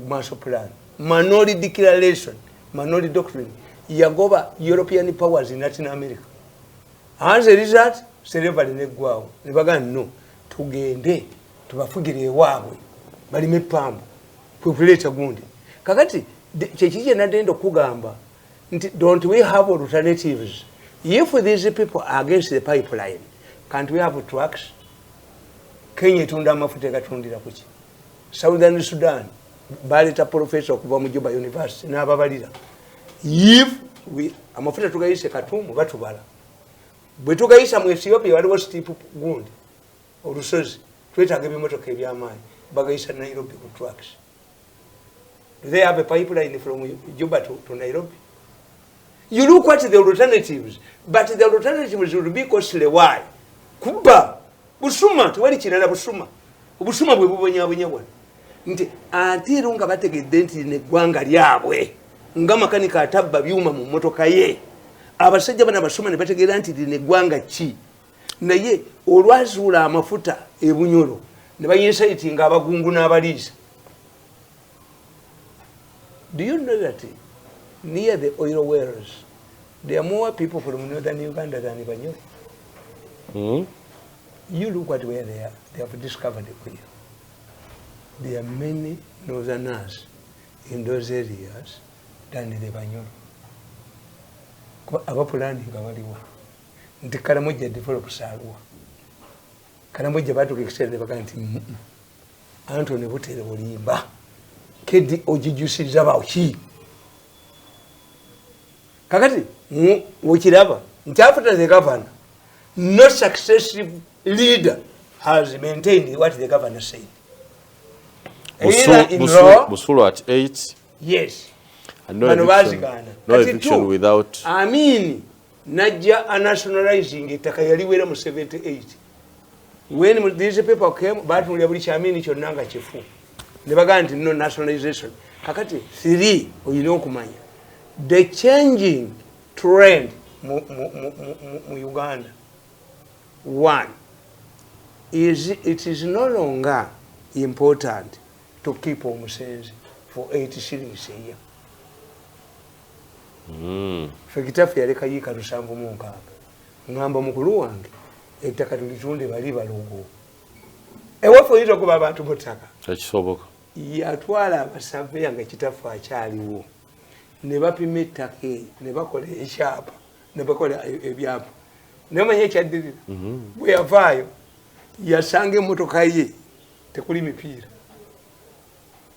Marshall Plan, Manoli Declaration, Manoli Doctrine, Yagoba European powers in Latin America. As a result, slavery negwao. Nebaga no, tugende, tubafugire ewaabwe, balime pamba, populate gundi. Kakati, chekije nadendo kugamba, don't we have alternatives? If these people are against the pipeline, can't we have trucks? Kenya tunda mafuta gatundira kuki. Southern Sudan baleta professor okuva mu Juba University n'ababalira. If we amafuta tugayise Katumu batubala. Bwe tugayisa mu Ethiopia waliwo steep gundi olusozi twetaaga ebimotoka eby'amaanyi bagayisa Nairobi ku trucks. Do they have a pipeline from Juba to Nairobi? You look at the alternatives, but the alternatives will be costly. Why? Kuba Busuma, tewali kirala Busuma. Obusuma bwe bubonyabonya bwano. nti ate era nga bategedde nti neggwanga lyabwe nga makanika atabba byuma mu mmotoka ye abasajja bana basoma ne bategeera nti lino eggwanga ki naye olwazuula amafuta ebunyolo ne bayinsayitinga abagungu n'abaliisa. Do you know that near the oil wells there are more people from northern Uganda than Banyoro? You look at where they are. They have discovered oil. There are many northerners in those areas than the Banyoro. Abapulani ngabaliwa nti Karamoja develop salwa Karamoja batuka ekisere ne bagamba nti Anthony Butere Bulimba kedi ojijusiza baoki kakati wokiraba nti after the governor no successive leader has maintained what the governor said.
Busulu at 8.
Yes.
And no eviction without.
I mean, Najja nationalizing ettaka yaliwera mu 78. When these people came, batu buli kyamini kyonna nga kifu. Ne bagamba nti no nationalization. Kakati 3 oyina okumanya. The changing trend mu Uganda. 1 is it is no longer important to keep omusenzi for 80 shillings a year. Fekitafu yaleka yika 7 ngamba mukulu wange ettaka tulitunde bali balogo ewafo yito kuba abantu botaka
ekisoboka
yatwala abasave yange kitafu akyaliwo ne bapima ettaka ne bakola ekyapa ne bakola ebyapa nemanye ekyadirira bwe yavaayo yasanga emmotoka ye tekuli mipiira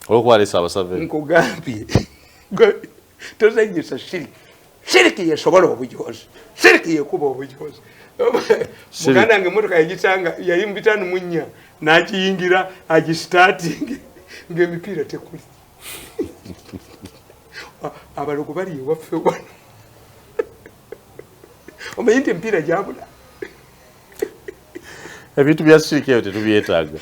olwokwalesa abasave
nkugambye tozanyisa shiriki yesobola obujozi shiriki yekuba obujozi muganda wange emmotoka yagitanga yali mu 5 n'agiyingira agistarting ng'emipiira tekuli abalogo bali ewaffe wano omanyi nti emipiira gyabula
ebintu bya shiriki eyo tetubyetaaga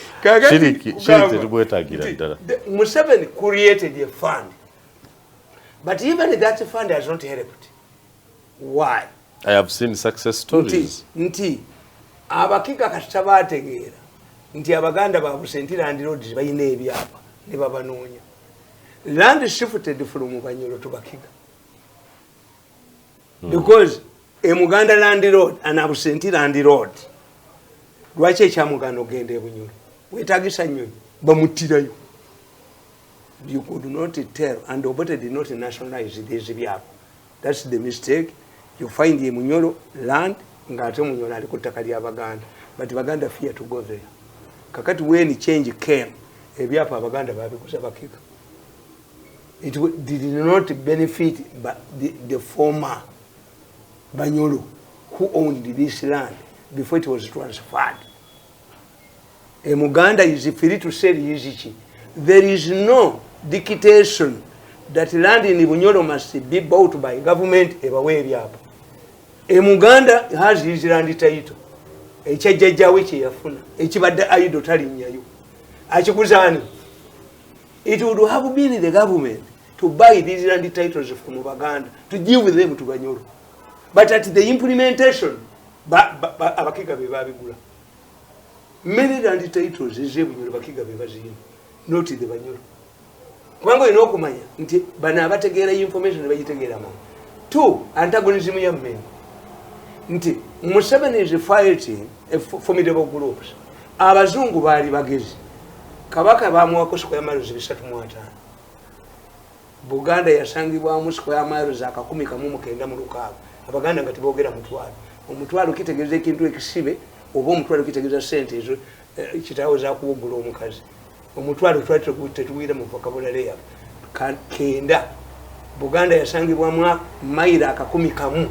shiriki tetubwetaagira ddala.
Museveni created a fund. But even that fund has not helped. Why?
I have seen success stories.
Nti abakika kasita bategeera nti abaganda babusenti land roads bayina ebyapa ne babanoonya. Land shifted from Banyoro to Bakiga. Because a Muganda land road and abusenti land road. Lwaki ekyamuganda ogenda ebunyoro wetagisa nnyonyi bamutirayo. You could not tell, and Obote did not nationalize these byapa. That's the mistake. You find the Munyoro land, ngate Munyoro ali kutaka lya Baganda, but Baganda fear to go there. Kakati when change came, ebyapa Baganda babikuza Bakika. It did not benefit but the former Banyoro who owned this land before it was transferred. A Muganda is free to sell his. There is no dictation that land in Bunyoro must be bought by government ebawe byapa. A Muganda has his land title. Ekyajjajjawe kye yafuna. Ekibadde aido talinnyayo. Akikuzani. It would have been the government to buy these land titles from Baganda to give them to Banyoro. But at the implementation, abakika be babigula. Many land titles is Bunyoro bakika be bazina. Not the Banyoro. Kwango inokumanya nti bana abategeera information bayitegeera mu. 2 antagonism ya men. Nti Museveni is fighting a formidable groups. Abazungu bali bagezi. Kabaka bamuwako square miles 3.5. Buganda yasangibwamu square miles akakumi kamu kenda mu lukaaga. Abaganda ngati boogera mutwalo. Omutwalo kitegeeza ekintu ekisibe oba omutwalo kitegeeza sente ezo kitaawo za kuwugula omukazi. Omutwalo twatyo tetuwira mu vocabulary ya kenda. Buganda yasangibwamu maira akakumi kamu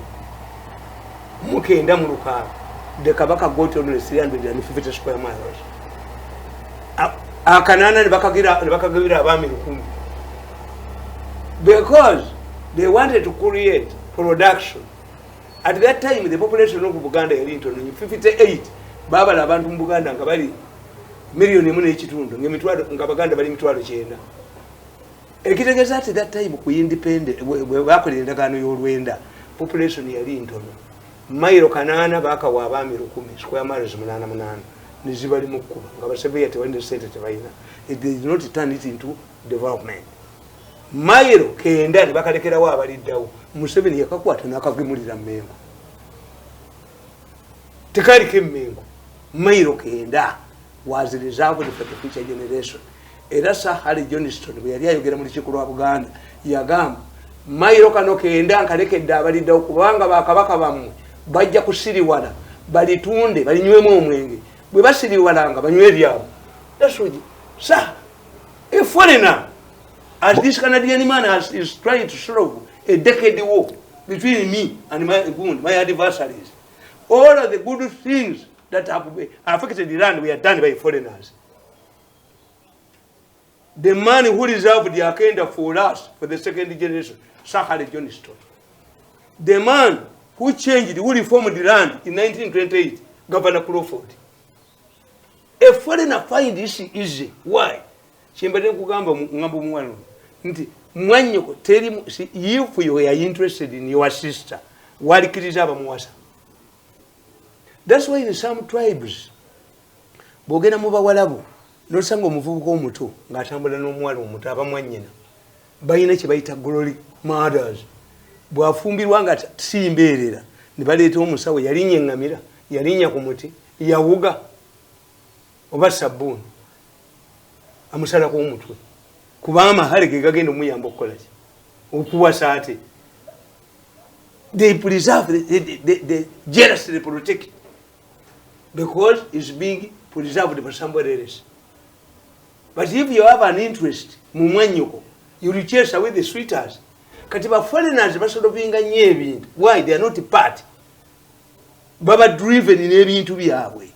mukenda mu lukaaga. The Kabaka got only 350 square miles. Akanana ne bakagira abami 10. Because they wanted to create production. At that time the population of Buganda yali ntono 58. Baba abantu mu Buganda nga bali miliyoni emu n'ekitundu nga baganda bali 9,000 ekitegeeza ati that time ku independent bwe bakolera endagaano y'olwenda population yali ntono mayiro 8 bakawa abaami 10 square miles 88 nizibali mu kkuba nga basebeya tewalina sente tebalina it did not turn it into development mayiro 9 ne bakalekerawo abaliddawo Museveni yakakwata n'akagemulira Mmengo tekaliko Emmengo mayiro 9 was reserved for the future generation era Sahari Johnston bwe yali ayogera mu lukiiko lwa Buganda yagamba mayiro kano 9 nkalekedde abaliddawo kubanga bakabaka bammwe bajja kusiriwala balitunde balinywemu omwenge bwe basiriwalanga banywe ebyabo that's what sir a foreigner as this Canadian man is trying to solve a decade war between me and my adversaries all of the good things that have affected the land were done by foreigners. The man who reserved the agenda for us, for the second generation, Sahari Johnston. The man who changed, who reformed the land in 1928, Governor Crawford. A foreigner find this easy. Why? Chimbadeni kugamba ngambo mwanu. Nti mwanyoko teri if you are interested in your sister, walikiriza abamuwasa. That's why in some tribes bogena mu bawalabu nosanga omuvubuka omuto ng'atambula n'omuwala omuto abamwannyina balina kye bayita glory mothers bwafumbirwa nga simbeerera ne baleeta omusawo yalinnya eŋŋamira yalinnya ku muti yawuga oba sabbuuni amusalako omutwe kuba amahale ge gagenda omuyamba okukola ki okuwasa ate they preserve the jealously protect because it's being preserved by somebody else. But if you have an interest, mumwanyoko, you will chase away the sweethearts. Katiba foreigners basolvinga nnyo ebintu. Why? They are not part. Baba driven in ebintu byabwe.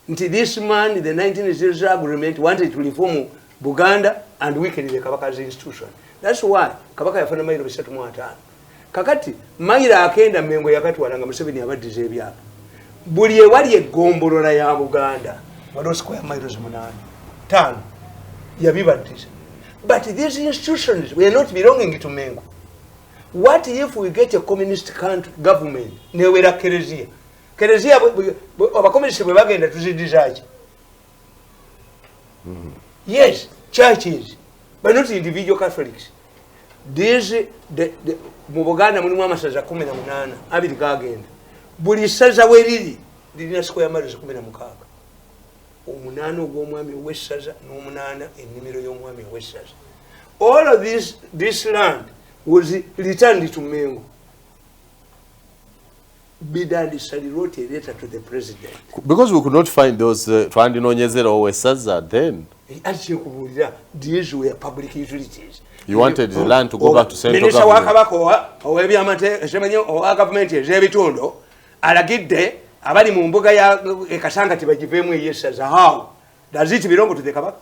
Nti this man in the 1900 agreement wanted to reform Buganda and weaken the Kabaka's institution. That's why Kabaka yafuna mayiro 35. Kakati mayira akenda Mmengo yakatwalanga Museveni abaddiza ebyapa. Buli ewali eggombolola ya Buganda waliwo square miles 8 yabibaddiza. But these institutions were not belonging to Mmengo. What if we get a communist country government newera Kereziya? Kereziya abakomunisi bwe bagenda tuzidizaaki? Yes, churches, but not individual Catholics. These mu Buganda mulimu amasaza 18 abiri gagenda. Buli saza weriri lirina square miles 16. Omunana ogw'omwami ow'essaza n'omunana ennimiro y'omwami ow'essaza. All of this land was returned to Mmengo. Bidali Sali wrote a letter to the president.
Because we could not find those twandinonyezera ow'essaza then.
These were public utilities.
You wanted the land to go back to central government.
Government ez'ebitundu alagidde abali mu mbuga ya Kasanga tibagiveemu ey'essaza. How does it belong to the Kabaka?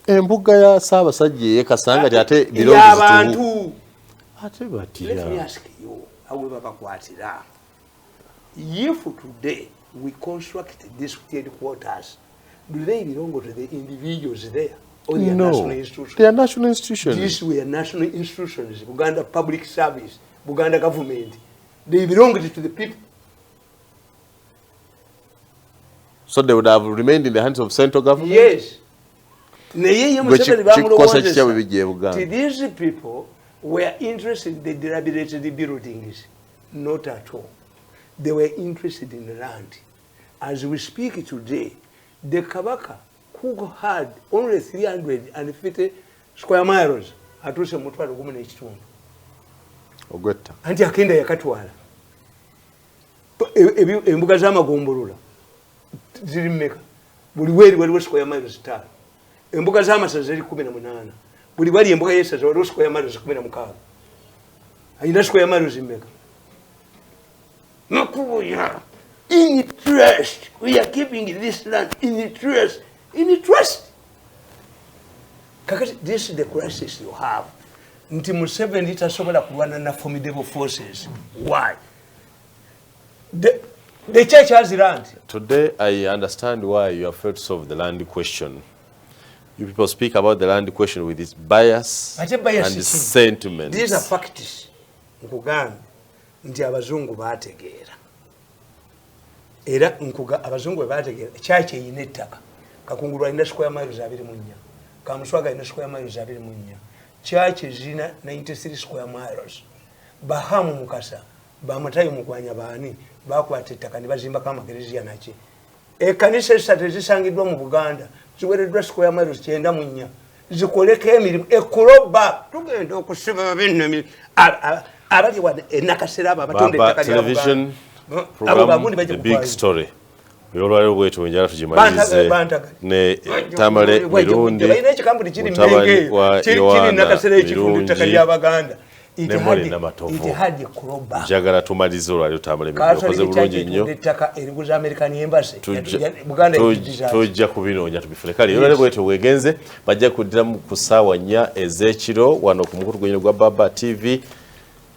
Embuga ya Ssaabasajja ey'Ekasanga ate
belongs to
ate batya.
Let me ask you, how we babakwatira. If today we construct these headquarters, do they belong to the individuals there? Or they are national institutions?
They are national institutions.
These were national institutions. Buganda Public Service, Buganda government. They belonged to the people.
So they would have remained in the hands of central government?
Yes. These people were interested in the dilapidated buildings. Not at all. They were interested in the land. As we speak today, the Kabaka, who had only 350 square miles, atuse mutwalo 11.
Ogwetta.
Anti akenda yakatwala. Embuga z'amagombolola ziri mmeka. Buli weri waliwo square miles 5. Embuga z'amasaza ziri 18. Buli wali embuga y'essaza waliwo square miles 16. Ayina square miles mmeka. Makuya. In trust. We are keeping this land in trust. In trust. Kakati, this is the crisis you have. Nti Museveni tasobola kulwana na formidable forces. Why? The church has land.
Today, I understand why you have failed to solve the land question. You people speak about the land question with its bias and sentiments.
These are facts. Nkugambe nti abazungu baategeera. Era abazungu baategeera church eyina ettaka. Kakungulu alina square miles 24. Kamuswaga alina square miles 24. Church zina 93 square miles. Bahamu Mukasa, Bamatayo Mugwanya Bani, bakwata ettaka ne bazimbako amakereziya naki. Ekkanisa esatu ezisangibwa mu Buganda ziwereddwa square miles 94 zikoleko emirimu ekuloba tugenda okusiba bino abali wano enakasera abo abatonda ettaka lya
television program The Big Story. Olwaliro bwetu wenjala tugimalize ne Tamale Mirundi mutabani wa Yohana Mirundi ne mwali n'amatovu njagala tumalize olwaliro Tamale Mirundi okoze bulungi nnyo tujja kubinoonya tubifune kale olwaliro bwetu wegenze bajja kuddiramu ku ssaawa 4 ez'ekiro wano ku mukutu gwennyini gwa Baba TV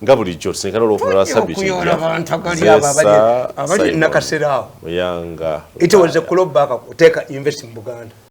nga bulijjo tusenkana olwokuna lwa sabiti
nakasera awo
muyanga
it was a club back take invest in Buganda.